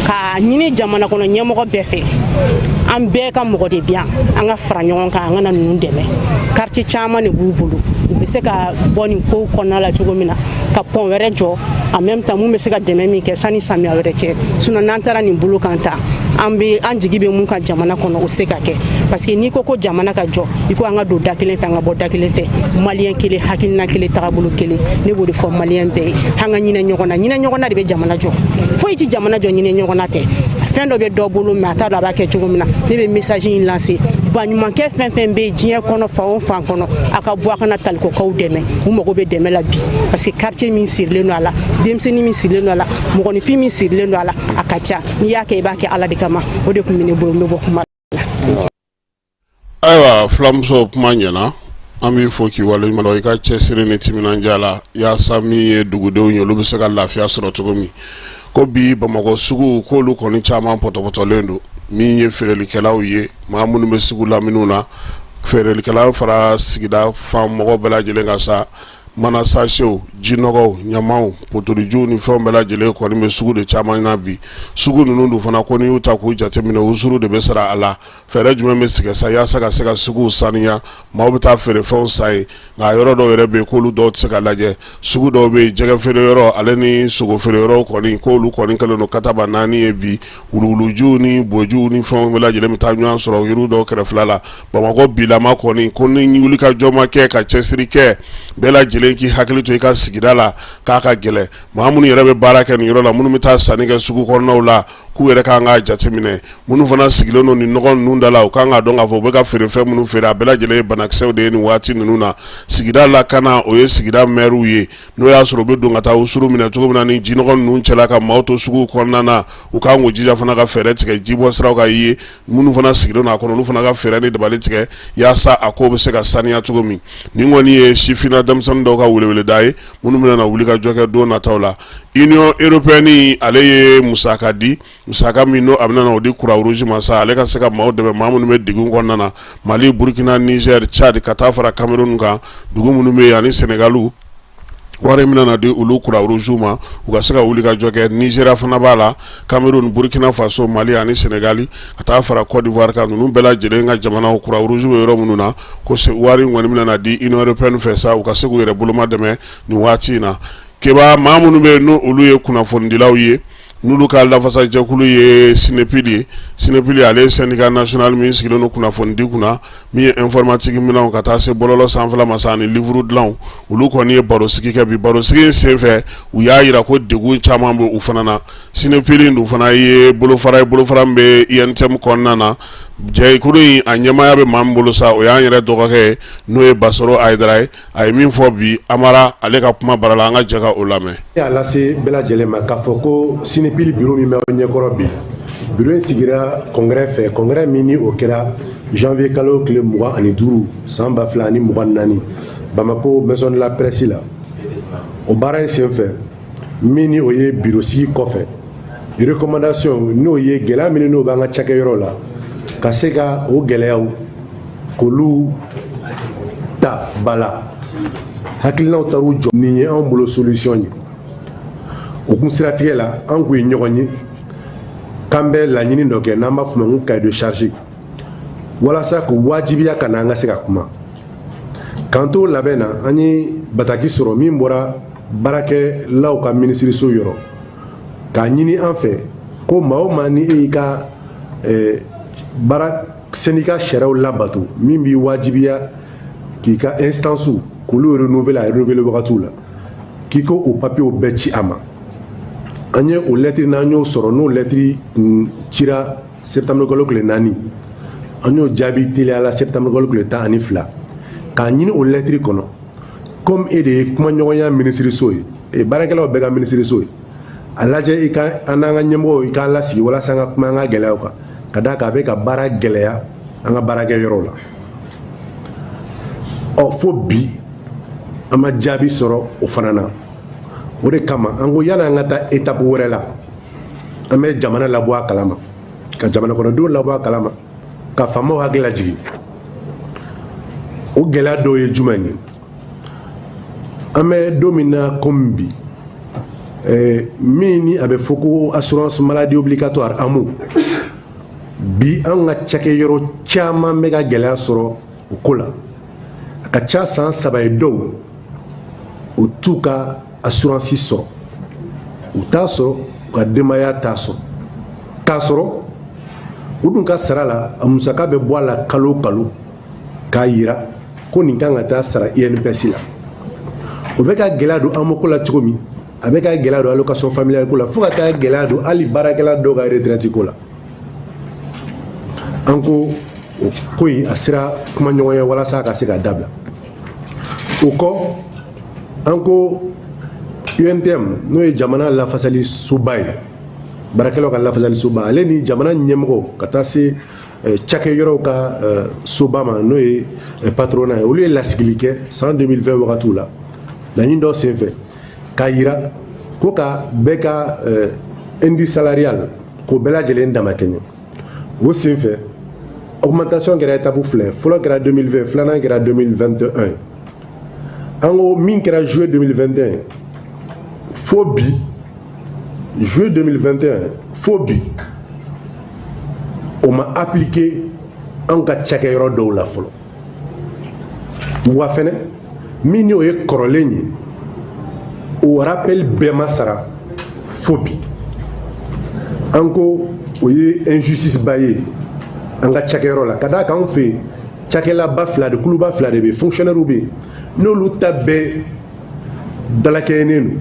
ka ɲini jamana kɔnɔ ɲɛmɔgɔ bɛɛ fɛ an bɛɛ ka mɔgɔ de bɛ yan an ka fara ɲɔgɔn kan an ka na ninnu dɛmɛ quartier caman de b'u bolo u bɛ se ka bɔ nin kow kɔnɔna la cogo min na ka pont wɛrɛ jɔ en même temps mun bɛ se ka dɛmɛ min kɛ sani samiya wɛrɛ cɛ sinon n'an taara nin bolo kan ta an jigi bɛ mun kan jamana kɔnɔ o se ka kɛ parce que n'i ko jamana ka jɔ i ko an ka don da kelen fɛ an ka bɔ da kelen fɛ maliyɛn kelen hakilina kelen tagabolo kelen ne b'o de fɔ maliyɛn bɛɛ ye an ka ɲinɛ ɲɔgɔn na de bɛ jamana jɔ foyi tɛ jamana jɔ ɲinɛ ɲɔgɔn na tɛ fɛn dɔ bɛ dɔ bolo mais a t'a dɔn a b'a kɛ cogo min na ne bɛ message in lancer baɲumankɛ fɛn fɛn bɛ diɲɛ kɔnɔ fan o fan kɔnɔ a ka bɔ a kana talikokaw dɛmɛ u mago bɛ dɛmɛ la bi parce que quartier min sirilen don a la denmisɛnnin min sirilen don a la mɔgɔninfin min sirilen don a la a ka ca n'i y'a kɛ i b'a kɛ ala de kama o de tun bɛ ne bolo n bɛ bɔ kuma la. Ayiwa fulamuso kuma ɲɛna an b'i fɔ k'i waleɲuman i ka cɛsiri ni timinandiya la yaasa min ye dugudenw ye olu bɛ se ka lafiya sɔrɔ cogo min ko bi Bamakɔ sugu k'olu kɔni caman pɔtɔpɔtɔlen don min ye feerelikɛlaw ye maa minnu bɛ sugu laminɛw na feerelikɛlaw fara sigida fan mɔgɔ bɛɛ lajɛlen ka sa mana sasew jinɔgɔw ɲamaw potorijuw ni fɛnw bɛɛ lajɛlen kɔni bɛ sugu de caman na bi sugu ninnu dun fana ko n'i y'u ta k'u jateminɛ usuru de bɛ sara a la fɛɛrɛ jumɛn bɛ sigi sa yaasa ka se ka suguw saniya maaw bɛ taa feerefɛnw san ye nka yɔrɔ dɔw yɛrɛ bɛ yen k'olu dɔw tɛ se ka lajɛ sugu dɔw bɛ yen jɛgɛ feere yɔrɔ ale ni sogo feere yɔrɔ kɔni k'olu kɔni kɛlen don kataba naani ye bi wuluwulujuw ni bojuw ni fɛnw bɛɛ lajɛlen bɛ taa ɲɔgɔn sɔrɔ yiriw dɔw kɛrɛfɛla la Bamakɔ bilama kɔni ko ni wuli ka jɔ ma kɛ ka cɛsiri kɛ bɛɛ lajɛlen k'i hakili to i ka sigida la k'a ka gɛlɛ maa minnu yɛrɛ bɛ baara kɛ nin yɔrɔ la minnu bɛ taa sanni kɛ sugu kɔnɔnaw la k'u yɛrɛ kan ka jateminɛ minnu fana sigilen don nin nɔgɔ ninnu da la u kan ka dɔn k'a fɔ u bɛ ka feerefɛn minnu feere a bɛɛ lajɛlen ye banakisɛw de ye nin waati ninnu na sigida lakana o ye sigida mɛriw ye n'o y'a sɔrɔ u bɛ don ka taa usuru minɛ cogo min na ni jinɔgɔ ninnu cɛla ka maaw to suguw kɔnɔna na u kan k'u jija fana ka fɛɛrɛ tigɛ jibɔ siraw ka ye minnu fana sigilen don a kɔnɔ olu fana ka fɛɛrɛ ni dabali tigɛ yaasa a ko bɛ se ka saniya cogo min nin kɔni ye sifina denmisɛnnin dɔw ka weleweleda ye minnu bɛna na wuli ka jɔ kɛ don nataw la Union européenne ale ye musaka di musaka min no a bɛna na o di Croix Rouge ma sa ale ka se ka maaw dɛmɛ maa minnu bɛ degun kɔnɔna na Mali Burkina Niger Tchad ka taa fara Cameroun kan dugu minnu bɛ yen ani Senegalu wari min na di olu Croix Rouge ma u ka se ka wuli ka jɔ kɛ Nigeria fana b'a la Cameroun Burkina Faso Mali ani Senegali ka taa fara Côte d'Ivoire kan ninnu bɛɛ lajɛlen ka jamanaw Croix Rouge bɛ yɔrɔ minnu na ko wari kɔni bɛna na di Union européenne fɛ sa u ka se k'u yɛrɛ boloma dɛmɛ nin waati in na keba maa minnu bɛ yen n'o olu ye kunnafonidilaw ye n'olu ka lafasajɛkulu ye Sinepili ale ye syndicat national min sigilen don kunnafonidi kunna min ye informatique minɛnw ka taa se bɔlɔlɔ sanfɛla ma sa ani livre dilanw olu kɔni ye barosigi kɛ bi barosigi in senfɛ u y'a yira ko degun caman bɛ u fana na Sinepili dun fana ye bolofara min bɛ INTM kɔnɔna na jɛkulu in a ɲɛmaya bɛ maa min bolo sa o y'an yɛrɛ dɔgɔkɛ n'o ye Basɔrɔ Ayidara ye a ye min fɔ bi Amara ale ka kuma bara la an ka jɛ ka o lamɛn. A lase bɛɛ lajɛlen ma k'a fɔ ko Sinepili bureau min bɛ ɲɛkɔrɔ bi bureau in sigira congrès fɛ congrès min ni o kɛra janvier kalo tile 25 san 2024 Bamako maison de la presse la o baara in senfɛ mini o ye bureau sigi kɔfɛ recommandation n'o ye gɛlɛya minnu n'o b'an ka cakɛyɔrɔ la ka se ka o gɛlɛyaw k'olu ta bala hakilinaw taru jɔ nin ye anw bolo solution ye o kun siratigɛ la an kun ye ɲɔgɔn ye k'an bɛ laɲini dɔ kɛ n'an b'a fɔ ma ko cahier de charge walasa k'u wajibiya ka na an ka se ka kuma k'an to labɛn na an ye bataki sɔrɔ min bɔra baarakɛlaw ka minisiriso yɔrɔ k'a ɲini an fɛ ko maa o maa ni e y'i ka baara syndicat sariyaw labato min b'i wajibiya k'i ka instance k'olu renouveler a renouveler wagatiw la k'i ko o papiyew bɛɛ ci a ma an ye o lɛtiri n'an y'o sɔrɔ n'o lɛtiri cira septembre kalo tile 4 an y'o jaabi teliya la septembre kalo tile 12 k'a ɲini o lɛtiri kɔnɔ comme e de ye kumaɲɔgɔnya minisiriso ye baarakɛlaw bɛɛ ka minisiriso ye a lajɛ i ka an n'an ka ɲɛmɔgɔw i k'an lasigi walasa an ka kuma an ka gɛlɛyaw kan ka d'a kan a bɛ ka baara gɛlɛya an ka baarakɛyɔrɔw la fo bi an ma jaabi sɔrɔ o fana na o de kama an ko yanni an ka taa étape wɛrɛ la an bɛ jamana labɔ a kalama ka jamana kɔnɔdenw labɔ a kalama ka faamaw hakili lajigin o gɛlɛya dɔw ye jumɛn ye an bɛ don min na komi bi min ni a bɛ fɔ ko assurance maladie obligatoire AMO bi an ka cakɛyɔrɔ caman bɛ ka gɛlɛya sɔrɔ o ko la a ka ca san 3 ye dɔw o t'u ka assurance sɔrɔ u t'a sɔrɔ u ka denbaya t'a sɔrɔ k'a sɔrɔ u dun ka sara la a musaka bɛ bɔ a la kalo o kalo k'a yira ko nin kan ka taa sara INPS la o bɛ ka gɛlɛya don AMO ko la cogo min a bɛ ka gɛlɛya don allocation familiale ko la fo ka taa gɛlɛya don hali baarakɛla dɔw ka retraite ko la an ko o ko in a sera kumaɲɔgɔn ye walasa a ka se ka dabila o kɔ an ko UNTM n'o ye jamana lafasali soba ye baarakɛlaw ka lafasali soba ale ni jamana ɲɛmɔgɔ ka taa se cakɛyɔrɔw ka soba ma n'o ye patronat ye olu ye lasigili kɛ san 2020 wagatiw la laɲini dɔ senfɛ k'a yira ko ka bɛɛ ka indice salarial k'o bɛɛ lajɛlen dama kɛɲɛ o senfɛ augmentation kɛra étape fila fɔlɔ kɛra 2020 filanan kɛra 2021 an ko min kɛra juillet 2021 fo bi juillet 2021 fo bi o ma appliqué an ka cakɛyɔrɔ dɔw la fɔlɔ wa fɛnɛ min y'o ye kɔrɔlen ye o rappel bɛɛ ma sara fo bi an ko o ye injustice ba ye an ka cakɛyɔrɔ la ka d'a kan anw fɛ yen cakɛlaba fila de kuluba fila de bɛ fonctionnaire bɛ yen n'olu ta bɛɛ dalakɛɲɛnen don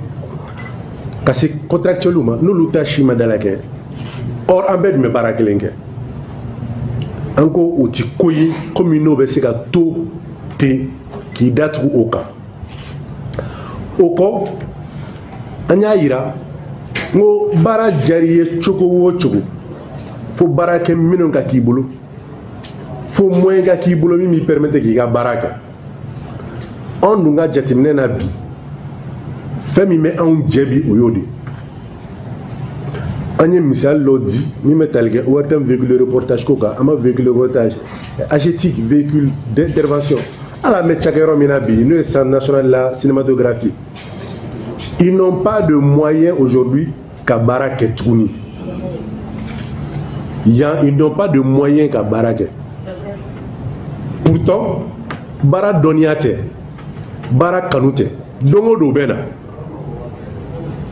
ka se contractuel ma n'olu ta si ma dalakɛ or an bɛɛ dun bɛ baara kelen kɛ an ko o ti ko ye komi n'o bɛ se ka to ten k'i datugu o kan o kɔ an y'a yira n ko baara jari ye cogo o cogo fo baara kɛ minɛnw ka k'i bolo fo moyen ka k'i bolo min b'i permettre k'i ka baara kɛ anw dun ka jateminɛ na bi fɛn min bɛ anw jɛ bi o y'o de an ye misali dɔ di min bɛ tali kɛ ORTM véhicule de reportage ko kan an b'a véhicule de reportage AGETIC véhicule d'intervention ala an bɛ cakɛyɔrɔ min na bi n'o ye centre national de la cinématographie ils n'ont pas de moyens aujourd'hui ka baara kɛ tuguni ils n'ont pas de moyens ka baara kɛ pourtant baara dɔnniya tɛ baara kanu tɛ don o don bɛ na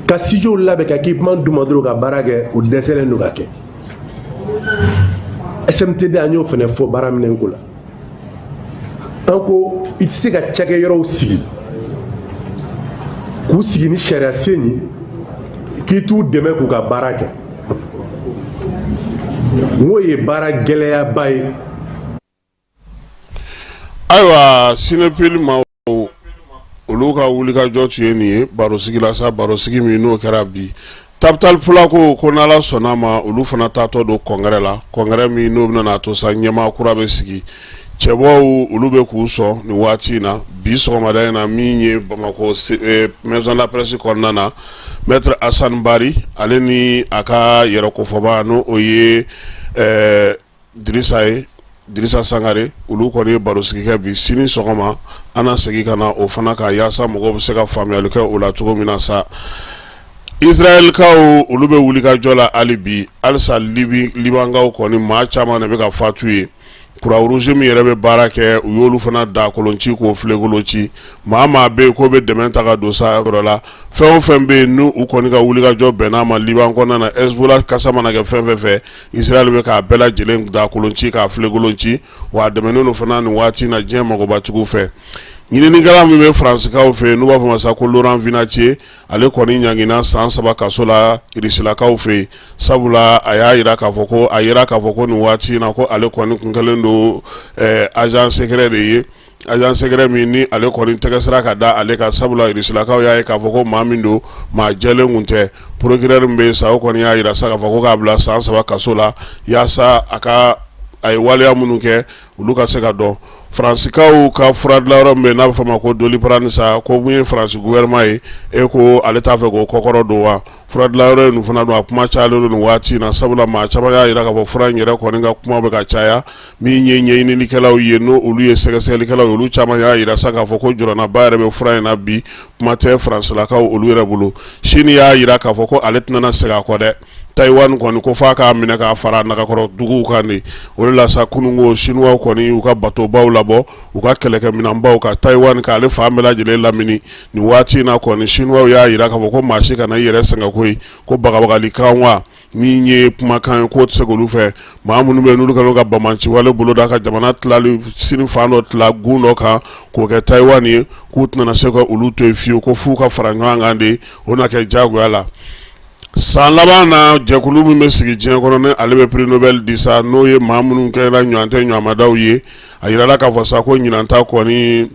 ka studio labɛn ka équipement d'u ma dɔrɔn ka baara kɛ o dɛsɛlen don ka kɛ SMTD an y'o fɛnɛ fɔ baara minɛn ko la an ko i tɛ se ka cakɛyɔrɔw sigi k'u sigi ni sariya sen ye k'i t'u dɛmɛ k'u ka baara kɛ n'o ye baara gɛlɛyaba ye. ayiwa Sinepil ma olu ka wulikajɔ tun ye nin ye barosigi la sa barosigi min n'o kɛra bi Capital Fula ko n'Ala sɔnna ma olu fana taatɔ don congrès la congrès min n'o bɛna to sa ɲɛmaa kura bɛ sigi cɛbɔw olu bɛ k'u sɔn nin waati in na bi sɔgɔmada in na min ye Bamako maison de la presse kɔnɔna na Maître Hassan Bari ale ni aka yɛrɛ kofɔba no o ye Dirisa Sangare olu kɔni ye baro sigi kɛ bi sini sɔgɔma an na segi ka na o fana ka yaasa mɔgɔw bɛ se ka faamuyali kɛ o la cogo min na sa. Israel kaw olu bɛ wuli ka jɔ la hali bi halisa Libankaw kɔni maa caman de bɛ ka fatu ye. Kura rouge min yɛrɛ bɛ baara kɛ u y'olu fana da kolonci k'o filegolo ci maa bɛ yen k'o bɛ dɛmɛ ta ka don sa yɔrɔ la fɛn o fɛn bɛ yen n'u kɔni ka wuli ka jɔ bɛn'a ma Liban kɔnɔna na Hezbollah kasa mana kɛ fɛn fɛn fɛ Israel bɛ k'a bɛɛ lajɛlen da kolonci k'a filegolo ci wa a dɛmɛnen fana nin waati na diɲɛ magobatigiw fɛ. Ɲininikɛla min bɛ Faransikaw fɛ yen n'u b'a fɔ ma sa ko Laurent Vinatier ale kɔni ɲangina san 3 kaso la Irisilakaw fɛ yen sabula a y'a yira k'a fɔ ko nin waati na ko ale kɔni kun kɛlen don agent secret de ye agent secret min ni ale kɔni tɛgɛsira ka da ale ka sabula Irisilakaw y'a ye k'a fɔ ko maa min don maa jɛlen kun tɛ procureur min bɛ yen sa o kɔni y'a yira sa k'a fɔ ko k'a bila san 3 kaso la yaasa a ye waleya minnu kɛ olu ka se ka dɔn. Faransikaw ka fura dilayɔrɔ min bɛ n'a bɛ fɔ ma ko Doliprane sa ko mun ye Faransi gouvernement ye ko ale t'a fɛ k'o kɔkɔrɔ don wa fura dilayɔrɔ in fana don a kuma cayalen don nin waati na sabula maa caman y'a yira k'a fɔ fura in yɛrɛ kɔni ka kuma bɛ ka caya min ye ɲɛɲininikɛlaw ye n'o olu ye sɛgɛsɛgɛlikɛlaw ye olu caman y'a yira sa k'a fɔ ko jɔrɔnaba yɛrɛ bɛ fura in na bi kuma tɛ Faransilakaw olu yɛrɛ bolo Chine y'a yira k'a fɔ ko ale tɛna segin a kɔ dɛ. Taiwan kɔni ko f'a k'a minɛ k'a fara nagakɔrɔ duguw kan de o de la sa kunungo Chinois kɔni u ka batobaw labɔ u ka kɛlɛkɛminanbaw ka Taiwan k'ale fan bɛɛ lajɛlen lamini nin waati in na kɔni Chinois y'a yira k'a fɔ ko maa si kana i yɛrɛ sɛgɛn koyi ko bagabagalikan wa min ye kumakan ye k'o tɛ se k'olu fɛ maa minnu bɛ yen n'olu kɛlen ka bamaci wale boloda ka jamana tilali sini fan dɔ tila gun dɔ kan k'o kɛ Taiwan ye k'u tɛna se ka olu to yen fiyewu ko f'u ka fara ɲɔgɔn kan de o na kɛ jagoya la. San laban na jɛkulu min bɛ sigi diɲɛ kɔnɔ ni ale bɛ prix Nobel di sa n'o ye maa minnu kɛra ɲɔgɔn tɛ ɲɔgɔnmadaw ye a yirala k'a fɔ sa ko ɲinan ta kɔni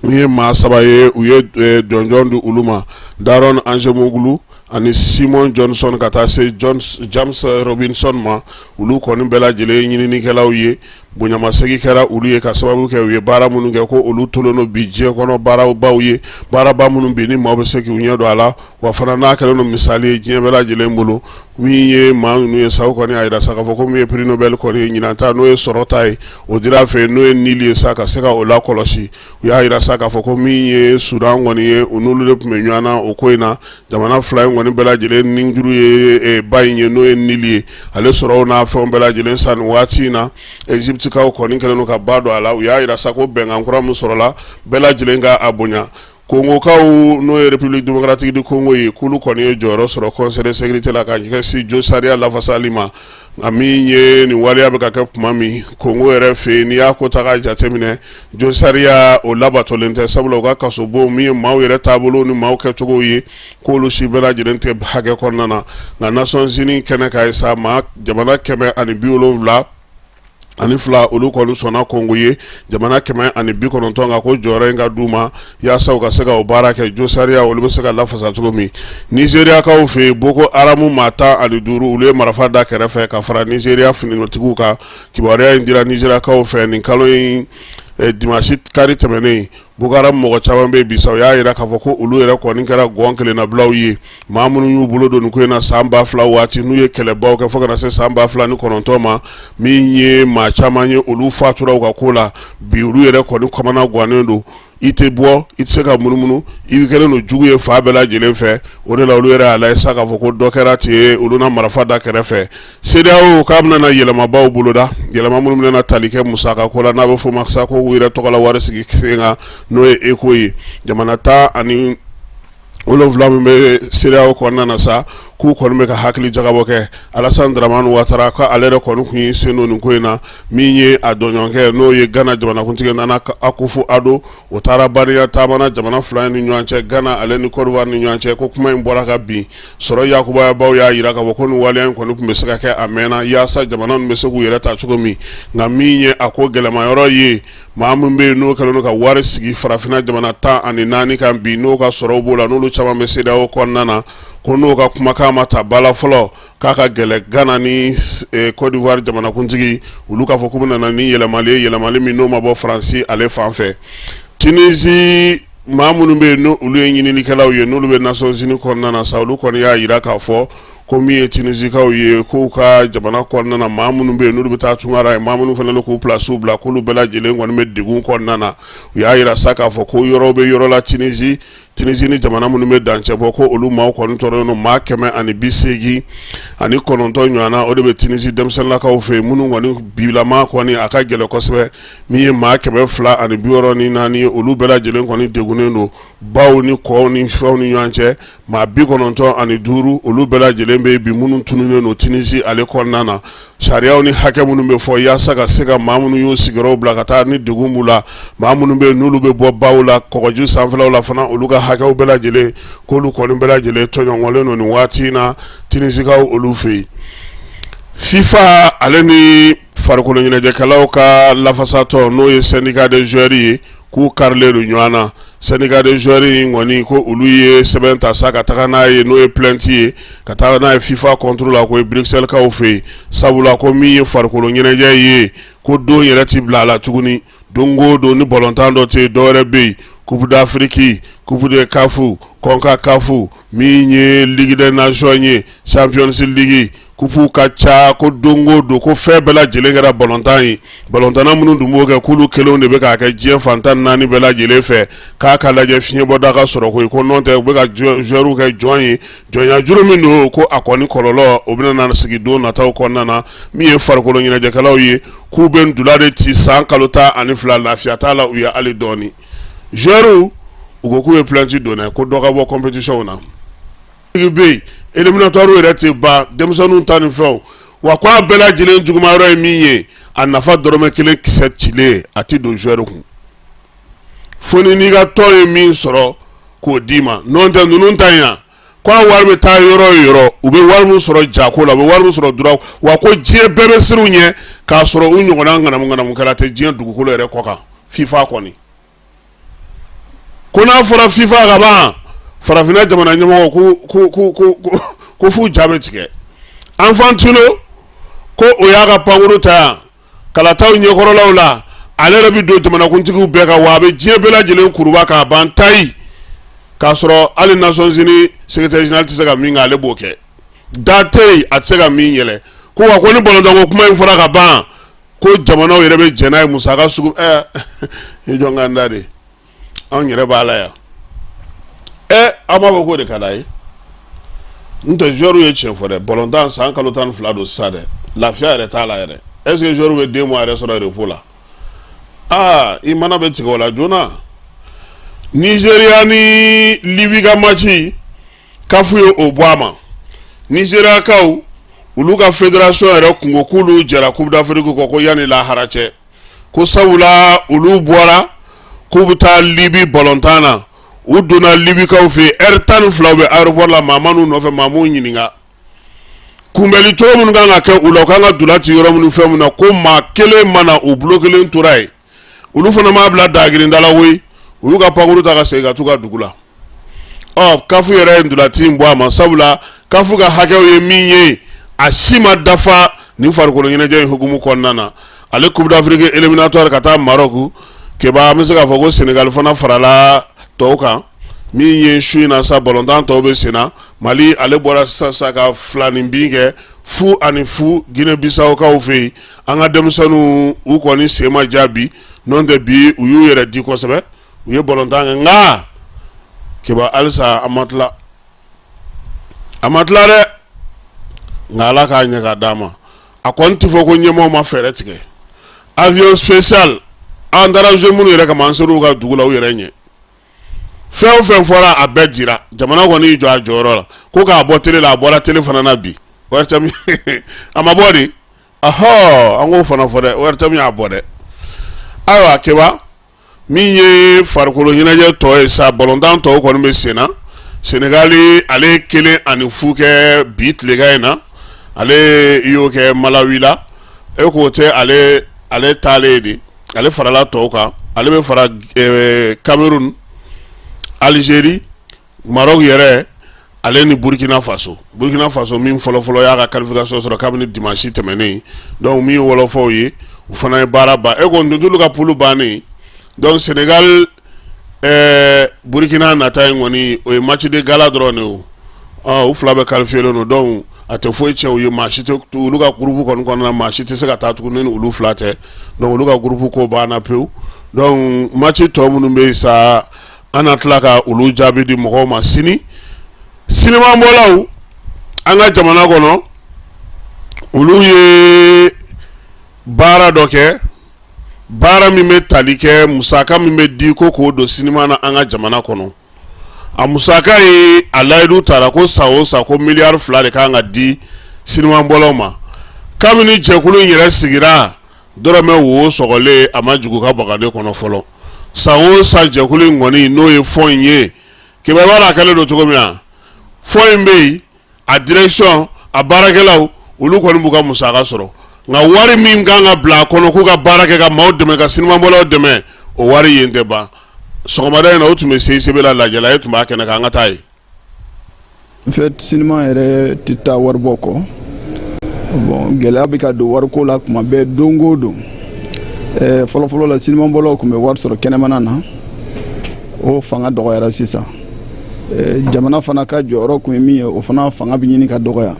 u ye maa 3 ye u ye jɔnjɔn di olu ma Daron Acemoglu ani Simon Johnson ka taa se James Robinson ma olu kɔni bɛɛ lajɛlen ɲininikɛlaw ye bonyamasegi kɛra olu ye ka sababu kɛ u ye baara minnu kɛ ko olu tolen no bi diɲɛ kɔnɔ baarabaw ye baaraba minnu bi ni maaw bɛ se k'u ɲɛ don a la wa fana n'a kɛlen no misali ye diɲɛ bɛɛ lajɛlen bolo min ye maa ninnu ye sa o kɔni a yira sa k'a fɔ ko min ye prix Nobel kɔni ɲinan ta n'o ye sɔrɔta ye o dira fɛ n'o ye Nili ye sa ka se ka o lakɔlɔsi u y'a yira sa k'a fɔ ko min ye Sudan kɔni ye u n'olu de tun bɛ ɲɔgɔn na o ko in na jamana fila in kɔni bɛɛ lajɛlen ni juru ye ba in ye n'o ye Nili ye ale sɔrɔw n'a fɛnw bɛɛ lajɛlen sa nin waati in na Egyptikaw kɔni kɛlen no ka ba don a la u y'a yira sa ko bɛnkan kura min sɔrɔla bɛɛ lajɛlen ka a bonya Kongokaw n'o ye République démocratique du Congo ye k'olu kɔni ye jɔyɔrɔ sɔrɔ Conseil de sécurité la ka ɲɛsin jo sariya lafasali ma a min ye nin waleya bɛ ka kɛ tuma min Congo yɛrɛ fɛ yen n'i y'a ko ta k'a jateminɛ jo sariya o labatolen tɛ sabula u ka kasobon min ye maaw yɛrɛ taabolo ni maaw kɛcogow ye k'olu si bɛɛ lajɛlen tɛ hakɛ kɔnɔna na nka Nations Unies kɛnɛ ka ye sa maa jamana 172 ani 2 olu kɔni sɔnna Congo ye jamana 190 ka ko jɔyɔrɔ in ka d'u ma yaasa u ka se ka o baara kɛ jo sariya olu bɛ se ka lafasa cogo min Nigeriakaw fɛ Boko Haram maa 15 olu ye marifa da kɛrɛfɛ ka fara Nigeria finitigiw kan kibaruya in dira Nigeriakaw fɛ nin kalo in dimanche kari tɛmɛnen Boko Haram mɔgɔ caman bɛ bisa u y'a yira k'a fɔ ko olu yɛrɛ kɔni kɛra gɔn kelennabilaw ye maa minnu y'u bolo don nin ko in na san 2000 waati n'u ye kɛlɛbaw kɛ fo ka na se san 2009 ma min ye maa caman ye olu fatura u ka ko la bi olu yɛrɛ kɔni kɔmana gannen don i tɛ bɔ i tɛ se ka munumunu i kɛlen don jugu ye fa bɛɛ lajɛlen fɛ o de la olu yɛrɛ y'a lajɛ sa k'a fɔ ko dɔ kɛra ten ye olu na marifa da kɛrɛfɛ CEDEAO k'a bɛna yɛlɛmabaw boloda yɛlɛma minnu bɛna tali kɛ musaka ko la n'a bɛ fɔ ma sa ko u yɛrɛ tɔgɔ la wari sigi sen kan n'o ye ECO ye jamana 17 min bɛ CEDEAO kɔnɔna na sa k'u kɔni bɛ ka hakili jagabɔ kɛ Alassane Dramane Ouattara ko ale yɛrɛ kɔni kun ye sen don nin ko in na min ye a dɔnɲɔgɔnkɛ n'o ye Ghana jamanakuntigi Nana Akufo-Addo o taara bariya taamana jamana fila ni ɲɔgɔn cɛ Ghana ale ni Côte d'Ivoire ni ɲɔgɔn cɛ ko kuma in bɔra ka bin sɔrɔ yakubayabaw y'a yira k'a fɔ ko nin waleya in kɔni tun bɛ se ka kɛ a mɛnna yaasa jamana ninnu bɛ se k'u yɛrɛ ta cogo min nka min ye a ko gɛlɛmayɔrɔ ye maa min bɛ yen n'o kɛlen don ka wari sigi farafinna jamana 14 kan bi n'o ka sɔrɔw b'o la n'olu caman bɛ CEDEAO kɔnɔna na ko n'o ka kumakan ma ta bala fɔlɔ k'a ka gɛlɛ Ghana ni Côte d'Ivoire jamanakuntigi olu k'a fɔ k'u bɛna ni yɛlɛmali ye yɛlɛmali min n'o ma bɔ Faransi ale fan fɛ Tunisie maa minnu bɛ yen n'olu ye ɲininikɛlaw ye n'olu bɛ Nations Unies kɔnɔna na sa olu kɔni y'a jira k'a fɔ ko min ye Tinisikaw ye k'u ka jamana kɔnɔna na maa minnu bɛ yen n'olu bɛ taa tunkara ye maa minnu fana k'u pilasiw bila k'olu bɛɛ lajɛlen kɔni bɛ degun kɔnɔna na u y'a jira sa k'a fɔ ko yɔrɔw bɛ yɔrɔ la Tunisie ni jamana minnu bɛ dancɛ bɔ ko olu maaw kɔni tɔɔrɔlen don maa 189 ɲɔgɔnna o de bɛ Tunisie denmisɛnninlakaw fɛ yen minnu kɔni bilama kɔni a ka gɛlɛn kosɛbɛ min ye maa 264 ye olu bɛɛ lajɛlen kɔni degunnen don baw ni kɔw ni fɛnw ni ɲɔgɔn cɛ maa 95 olu bɛɛ lajɛlen bɛ bi minnu tununnen don Tunisie ale kɔnɔna na sariyaw ni hakɛ minnu bɛ fɔ yaasa ka se ka maa minnu y'u sigiyɔrɔw bila ka taa ni degun b'u la maa minnu bɛ n'olu bɛ bɔ baw la kɔgɔji sanfɛlaw la fana olu ka hakɛw bɛɛ lajɛlen k'olu kɔni bɛɛ lajɛlen tɔɲɔgɔnlen don nin waati in na Tinisikaw olu fɛ yen FIFA ale ni farikolo ɲɛnajɛkɛlaw ka lafasatɔ n'o ye syndicat des joueurs ye k'u karilen don ɲɔgɔn na syndicat des joueurs in kɔni ko olu ye sɛbɛn ta sa ka taga n'a ye n'o ye plainte ye ka taga n'a ye FIFA contre la ko ye Bruxelles kaw fɛ yen sabula ko min ye farikolo ɲɛnajɛ ye ko don yɛrɛ ti bila a la tuguni don o don ni bɔlɔntan dɔ tɛ dɔwɛrɛ bɛ yen Coupe d'Afrique, Coupe de CAF, CONCACAF, min ye Ligue des Nations ye Champions League Coupe ka ca ko dongo do ko fɛn bɛɛ lajɛlen kɛra bɔlɔntan ye bɔlɔntana minnu dun b'o kɛ k'olu kelenw de bɛ k'a kɛ diɲɛ fantan 4 bɛɛ lajɛlen fɛ k'a ka lajɛ fiɲɛbɔda ka sɔrɔ ko ye ko n'o tɛ u bɛ ka joueurs kɛ jɔn ye jɔnya juru min don ko a kɔni kɔlɔlɔ o bɛna na sigi don nataw kɔnɔna na min ye farikolo ɲɛnajɛkɛlaw ye k'u bɛ ndula de ci san kalo 12 lafiya t'a la u ye hali dɔɔni joueurs u ko k'u ye plainte donnɛ ko dɔ ka bɔ compétition na be éliminatoire yɛrɛ tɛ ban denmisɛnninw ta ni fɛnw wa ko a bɛɛ lajɛlen jugumayɔrɔ ye min ye a nafa dɔrɔmɛ 1 kisɛ cilen a tɛ don joueur kun fo ni n'i ka tɔn ye min sɔrɔ k'o d'i ma n'o tɛ ninnu ta in ko a wari bɛ taa yɔrɔ o yɔrɔ u bɛ wari min sɔrɔ jako la u bɛ wari min sɔrɔ duraw wa ko diɲɛ bɛɛ bɛ siran u ɲɛ k'a sɔrɔ u ɲɔgɔnna ŋanamu-ŋanamukɛla tɛ diɲɛ dugukolo yɛrɛ kɔ kan FIFA kɔni ko n'a fɔra FIFA ka ban farafinna jamana ɲɛmɔgɔ ko f'u ja bɛ tigɛ Infantino ko o y'a ka pankuru ta yan kalataw ɲɛkɔrɔlaw la ale yɛrɛ bɛ don jamanakuntigiw bɛɛ kan wa a bɛ diɲɛ bɛɛ lajɛlen kuruba k'a ban tayi k'a sɔrɔ hali Nations Unies secrétaire général tɛ se ka min kɛ ale b'o kɛ da tɛ yen a tɛ se ka min yɛlɛ ko wa ko ni bɔlɔntanko kuma in fɔra ka ban ko jamanaw yɛrɛ bɛ jɛn n'a ye musaka sugu i jɔn ka n da de anw yɛrɛ b'a la yan an b'a fɔ k'o de ka d'a ye n tɛ joueurs ye tiɲɛ fɔ dɛ bɔlɔntan san kalo 12 don sisan dɛ lafiya yɛrɛ t'a la yɛrɛ est ce que joueurs bɛ 2 mois yɛrɛ sɔrɔ repos la i mana bɛ tigɛ o la joona Nigeria ni Libye ka match CAF ye o bɔ a ma Nigeria kaw olu ka fédération yɛrɛ kungo k'olu jɛra Coupe d'Afrique kɔ ko yanni lahara cɛ ko sabula olu bɔra k'u bɛ taa Libye bɔlɔntan na u donna Libye kaw fɛ heure 12 bɛ aéroport la maa m'u nɔfɛ maa m'u ɲininka kunbɛli cogo minnu kan ka kɛ u la u kan ka dula ci yɔrɔ minnu fɛn minnu na ko maa kelen mana u bulo kelen tora yen olu fana m'a bila dagirinda la koyi olu ka pankuru ta ka segin ka t'u ka dugu la CAF yɛrɛ ye ndulati in bɔ a ma sabula CAF ka hakɛw ye min ye a si ma dafa nin farikolo ɲɛnajɛ in hukumu kɔnɔna na ale Coupe d'Afrique éliminatoire ka taa Maroc keba an bɛ se k'a fɔ ko Sénégal fana farala tɔw kan min ye su in na sa bɔlɔntan tɔw bɛ sen na Mali ale bɔra sisan ka filanin bin kɛ fu ani fu Guinée Bissau kaw fɛ yen an ka denmisɛnninw u kɔni sen ma ja bi n'o tɛ bi u y'u yɛrɛ di kosɛbɛ u ye bɔlɔntan kɛ nka keba halisa a ma tila dɛ nka Ala k'a ɲɛ ka d'a ma a kɔni tɛ fɔ ko ɲɛmɔgɔw ma fɛɛrɛ tigɛ avion spécial an taara jouer minnu yɛrɛ kama an ser'u ka dugu la u yɛrɛ ɲɛ fɛn o fɛn fɔra a bɛɛ jira jamana kɔni y'i jɔ a jɔyɔrɔ la ko k'a bɔ télé la a bɔra télé fana na bi ORTM a ma bɔ de an k'o fana fɔ dɛ ORTM y'a bɔ dɛ ayiwa keba min ye farikolo ɲɛnajɛ tɔ ye sa bɔlɔntan tɔw kɔni bɛ sen na Sénégal ale 1 ani fu kɛ bi tilegan in na ale y'o kɛ Malawi la k'o tɛ ale taalen de ale farala tɔw kan ale bɛ fara Cameroun Algérie Maroc yɛrɛ ale ni Burkina Faso min fɔlɔfɔlɔ y'a ka qualification sɔrɔ kabini dimanche tɛmɛnen donc min ye wɔlɔfɔw ye u fana ye baara ban ko ntolu ka poule bannen donc Sénégal Burkina nata yen kɔni o ye match de gala dɔrɔn de o u fila bɛ qualifié no donc a tɛ foyi tiɲɛ u ye maa si tɛ olu ka groupe kɔni kɔnɔna maa si tɛ se ka taa tuguni ni olu fila tɛ donc olu ka groupe ko banna pewu donc match tɔ minnu bɛ yen sa an na tila ka olu jaabi di mɔgɔw ma sini sinimabɔlaw an ka jamana kɔnɔ olu ye baara dɔ kɛ baara min bɛ tali kɛ musaka min bɛ di ko k'o don sinima na an ka jamana kɔnɔ a musaka ye a layidu taara ko san o san ko miliyari 2 de kan ka di sinimabɔlaw ma kabini jɛkulu in yɛrɛ sigira dɔrɔmɛ wo sɔgɔlen a ma jugu ka bagade kɔnɔ fɔlɔ san o san jɛkulu in kɔni n'o ye fɔn in ye kibaruya la kɛlen don cogo min na fɔn in bɛ yen a direction a baarakɛlaw olu kɔni b'u ka musaka sɔrɔ nka wari min kan ka bila a kɔnɔ k'u ka baara kɛ ka maaw dɛmɛ ka sinimabɔlaw dɛmɛ o wari yen tɛ ban sɔgɔmada in na o tun bɛ CICB la lajɛla e tun b'a kɛnɛ kan an ka taa ye. En fait sinima yɛrɛ tɛ taa wari bɔ kɔ bon gɛlɛya bɛ ka don wariko la kuma bɛɛ don o don fɔlɔfɔlɔ la sinimabɔlaw tun bɛ wari sɔrɔ kɛnɛmana na o fanga dɔgɔyara sisan jamana fana ka jɔyɔrɔ kun ye min ye o fana fanga bɛ ɲini ka dɔgɔya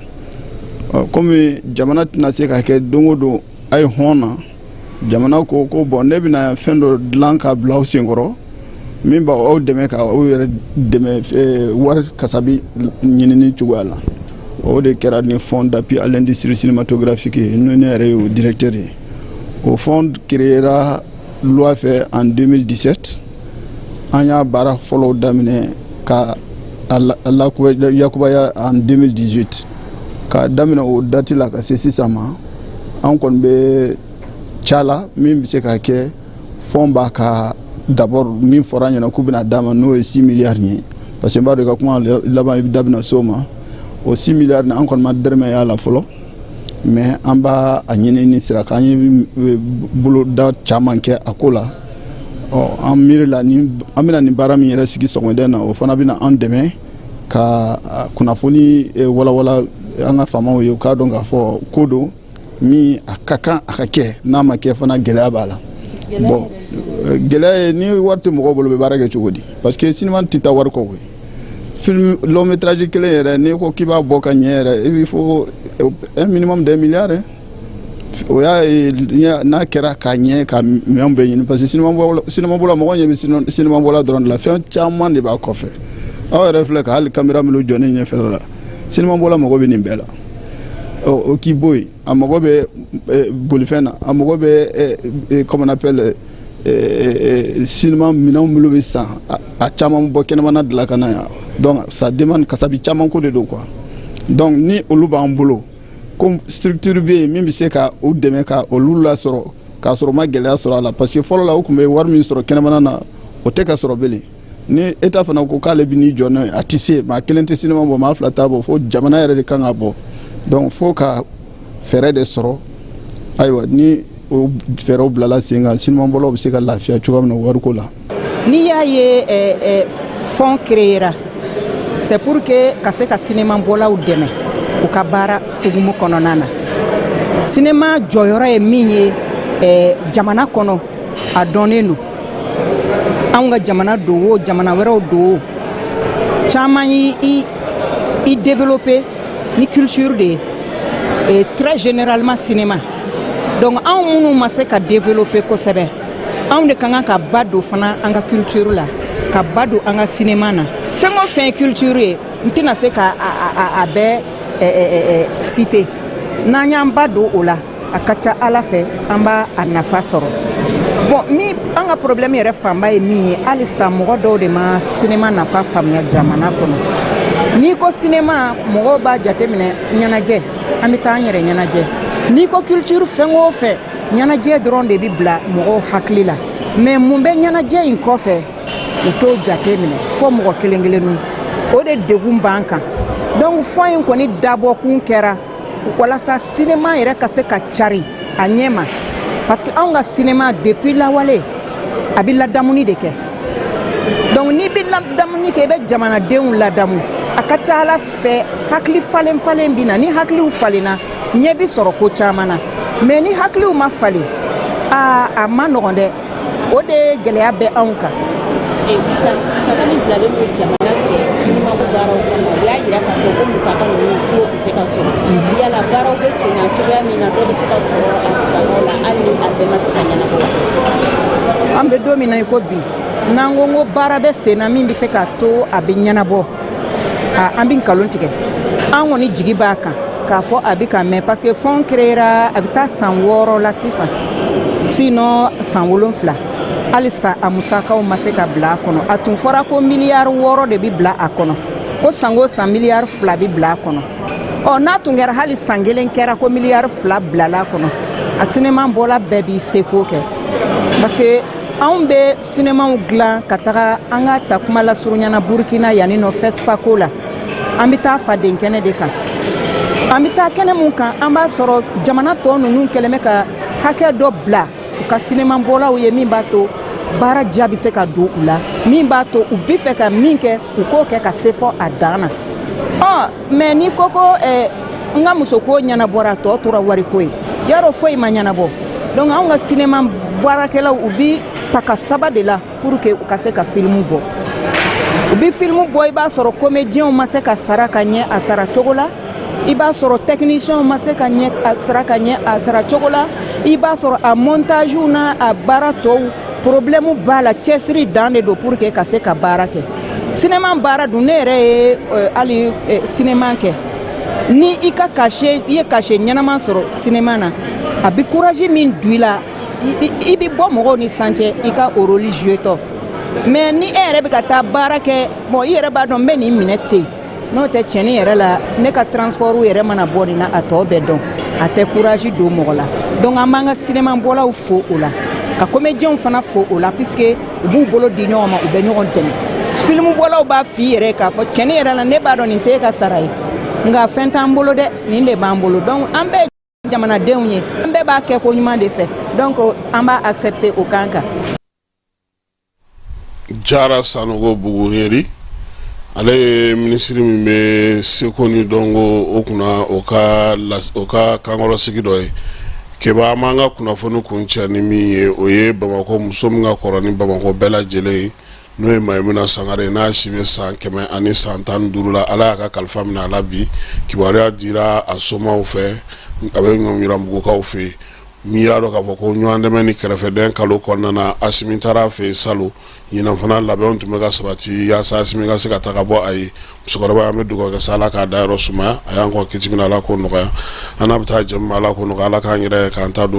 komi jamana tɛna se ka kɛ don o don a ye hɔn na jamana ko bɔn ne bɛna fɛn dɔ dilan ka bila aw senkɔrɔ min b'aw dɛmɛ ka aw yɛrɛ dɛmɛ wari kasabi ɲinini cogoya la o de kɛra ni fond d'appui à l'industrie cinématographique ye n'o ne yɛrɛ ye o directeur ye o fond créera loi fɛ en 2017 an y'a baara fɔlɔw daminɛ ka yakubaya en 2018 ka daminɛ o date la ka se sisan ma an kɔni bɛ cala min bɛ se ka kɛ fond b'a ka d'abord min fɔra ɲɛna k'u bɛna d'a ma n'o ye 6 milliards ye parce que n b'a dɔn i ka kuma laban i da bɛna s'o ma o 6 milliards an kɔni ma dɛrɛmɛ y'a la fɔlɔ mais an b'a a ɲini ni sira kan an ye boloda caman kɛ a ko la an miiri la an bɛna nin baara min yɛrɛ sigi sɔgɔmada na o fana bɛna an dɛmɛ ka kunnafoni walawala an ka faamaw ye u k'a dɔn k'a fɔ ko don min a ka kan a ka kɛ n'a ma kɛ fana gɛlɛya b'a la bon gɛlɛya ye ni wari tɛ mɔgɔw bolo bɛ baara kɛ cogo di parce que sinima tɛ taa wari kɔ koyi film long métrage kelen yɛrɛ n'i ko k'i b'a bɔ ka ɲɛ yɛrɛ il faut un minimum d'un milliard o y'a ye n'a kɛra ka ɲɛ ka minɛnw bɛɛ ɲini parce que sinimabɔla mɔgɔ ɲɛ bɛ sinimabɔla dɔrɔn de la fɛn caman de b'a kɔfɛ aw yɛrɛ filɛ ka hali caméra minnu jɔ ne ɲɛfɛ la sinimabɔla mɔgɔ bɛ nin bɛɛ la o k'i bɔ yen a mago bɛ bolifɛn na a mago bɛ comment on appelle sinima minɛnw minnu bɛ san a caman bɔ kɛnɛmana de la ka na yan donc ça demande kasabi caman ko de don quoi donc ni olu b'an bolo ko structure bɛ yen min bɛ se ka u dɛmɛ ka olu lasɔrɔ k'a sɔrɔ ma gɛlɛya sɔrɔ a la parce que fɔlɔ la u tun bɛ wari min sɔrɔ kɛnɛmana na o tɛ ka sɔrɔ bilen ni État fana ko k'ale bɛ n'i jɔ n'o ye a tɛ se maa kelen tɛ sinima bɔ maa fila t'a bɔ fo jamana yɛrɛ de kan ka bɔ donc fo ka fɛɛrɛ de sɔrɔ ayiwa ni o fɛɛrɛw bilala sen kan sinimabɔlaw bɛ se ka lafiya cogoya min na wariko la. N'i y'a ye fond créera c'est pour que ka se ka sinimabɔlaw dɛmɛ u ka baara hukumu kɔnɔna na sinima jɔyɔrɔ ye min ye jamana kɔnɔ a dɔnnen don anw ka jamana don o jamana wɛrɛw don o caman i développer ni culture de et très généralement cinéma donc anw minnu ma se ka développer kosɛbɛ anw de ka kan ka ba don fana an ka culture la ka ba don an ka cinéma na fɛn o fɛn culture ye n tɛna se ka a bɛɛ citer n'an y'an ba don o la a ka ca Ala fɛ an b'a a nafa sɔrɔ bon min an ka problème yɛrɛ fanba ye min ye halisa mɔgɔ dɔw de ma cinéma nafa faamuya jamana kɔnɔ n'i ko cinéma mɔgɔw b'a jateminɛ ɲɛnajɛ an bɛ taa an yɛrɛ ɲɛnajɛ n'i ko culture fɛn o fɛn ɲɛnajɛ dɔrɔn de bɛ bila mɔgɔw hakili la mais mun bɛ ɲɛnajɛ in kɔfɛ u t'o jateminɛ fo mɔgɔ kelen kelennu o de degun b'an kan donc fɔ in kɔni dabɔkun kɛra walasa cinéma yɛrɛ ka se ka cari a ɲɛ ma parce que anw ka cinéma depuis lawale a bɛ ladamuni de kɛ donc n'i bɛ ladamuni kɛ i bɛ jamanadenw ladamu a ka ca Ala fɛ hakili falen bɛ na ni hakiliw falenna ɲɛ bɛ sɔrɔ ko caman na mais ni hakiliw ma falen a ma nɔgɔn dɛ o de gɛlɛya bɛ anw kan musaka min bilalen don jamana fɛ sinima baaraw kama o y'a yira k'a fɔ ko musaka ninnu tulo tun tɛ ka sɔrɔ yala baaraw bɛ sen na cogoya min na dɔ bɛ se ka sɔrɔ a musakaw la hali ni a bɛɛ ma se ka ɲɛnabɔ an bɛ don min na i ko bi n'an ko n ko baara bɛ sen na min bɛ se k'a to a bɛ ɲɛnabɔ an bɛ nkalon tigɛ an kɔni jigi b'a kan k'a fɔ a bɛ ka mɛn parce que fond créera a bɛ taa san 6 la sisan sinon san 7 halisa a musakaw ma se ka bila a kɔnɔ a tun fɔra ko miliyari 6 de bɛ bila a kɔnɔ ko san o san miliyari 2 bɛ bila a kɔnɔ n'a tun kɛra hali san 1 kɛra ko miliyari 2 bilala a kɔnɔ a sinema bɔla bɛɛ b'i seko kɛ parce que anw bɛ sinemaw dilan ka taga an ka ta kuma la surunyana Burkina yanni nɔ FESPACO la an bɛ taa faden kɛnɛ de kan an bɛ taa kɛnɛ mun kan an b'a sɔrɔ jamana tɔ ninnu kɛlen bɛ ka hakɛ dɔ bila u ka sinema bɔlaw ye min b'a to baara diya bɛ se ka don u la min b'a to u bɛ fɛ ka min kɛ u k'o kɛ ka se fɔ a dan na mais ni ko ko n ka muso ko ɲɛnabɔra tɔ tora wariko ye yarɔ foyi ma ɲɛnabɔ donc anw ka sinema baarakɛlaw u bɛ ta ka saba de la pour que u ka se ka filimu bɔ u bɛ filimu bɔ i b'a sɔrɔ comédiens ma se ka sara ka ɲɛ a sara cogo la i b'a sɔrɔ techniciens ma se ka ɲɛ a sara ka ɲɛ a sara cogo la i b'a sɔrɔ a montage n'a a baara tɔw problème b'a la cɛsiri dan de don pour que ka se ka baara kɛ sinema baara dun ne yɛrɛ ye hali sinema kɛ ni i ka cachet i ye cachet ɲɛnama sɔrɔ sinema na a bɛ courage min don i la i bɛ bɔ mɔgɔw ni san cɛ i ka o rôle jouer tɔ mais ni e yɛrɛ bɛ ka taa baara kɛ bon i yɛrɛ b'a dɔn n bɛ nin minɛ ten n'o tɛ tiɲɛni yɛrɛ la ne ka transport yɛrɛ mana bɔ nin na a tɔ bɛɛ dɔn a tɛ courage don mɔgɔ la donc an b'an ka sinema bɔlaw fo o la ka comédiens fana fo o la puisque u b'u bolo di ɲɔgɔn ma u bɛ ɲɔgɔn dɛmɛ film bɔlaw b'a f'i yɛrɛ k'a fɔ tiɲɛni yɛrɛ la ne b'a dɔn nin t'e ka sara ye nka fɛn t'an bolo dɛ nin de b'an bolo donc an bɛɛ ye jamanadenw ye an bɛɛ b'a kɛ ko ɲuman de fɛ donc an b'a accepter o kan kan. Jara Sanogo Bugunieri ale ye ministre min bɛ seko ni dɔnko o kunna o ka kankɔrɔsigi dɔ ye keba an b'an ka kunnafoni kuncɛ ni min ye o ye Bamakɔ muso min ka kɔrɔ ni Bamakɔ bɛɛ lajɛlen ye n'o ye Mayimuna Sangare n'a si bɛ san 115 la ala y'a ka kalifa minɛ a la bi kibaruya dira a somaw fɛ a bɛ ɲɔngiranbugukaw fɛ yen min y'a dɔn k'a fɔ ko ɲɔgɔn dɛmɛ ni kɛrɛfɛdɛn kalo kɔnɔna na Asimi taara a fɛ yen salon ɲinan fana labɛnw tun bɛ ka sabati yaasa Asimi ka se ka taga bɔ a ye musokɔrɔba an bɛ dugawu kɛ sa ala k'a dayɔrɔ sumaya a y'an kɔ kiti min ala k'o nɔgɔya an n'a bɛ taa jɛmu ala k'o nɔgɔya ala k'an yɛrɛ ye k'an ta don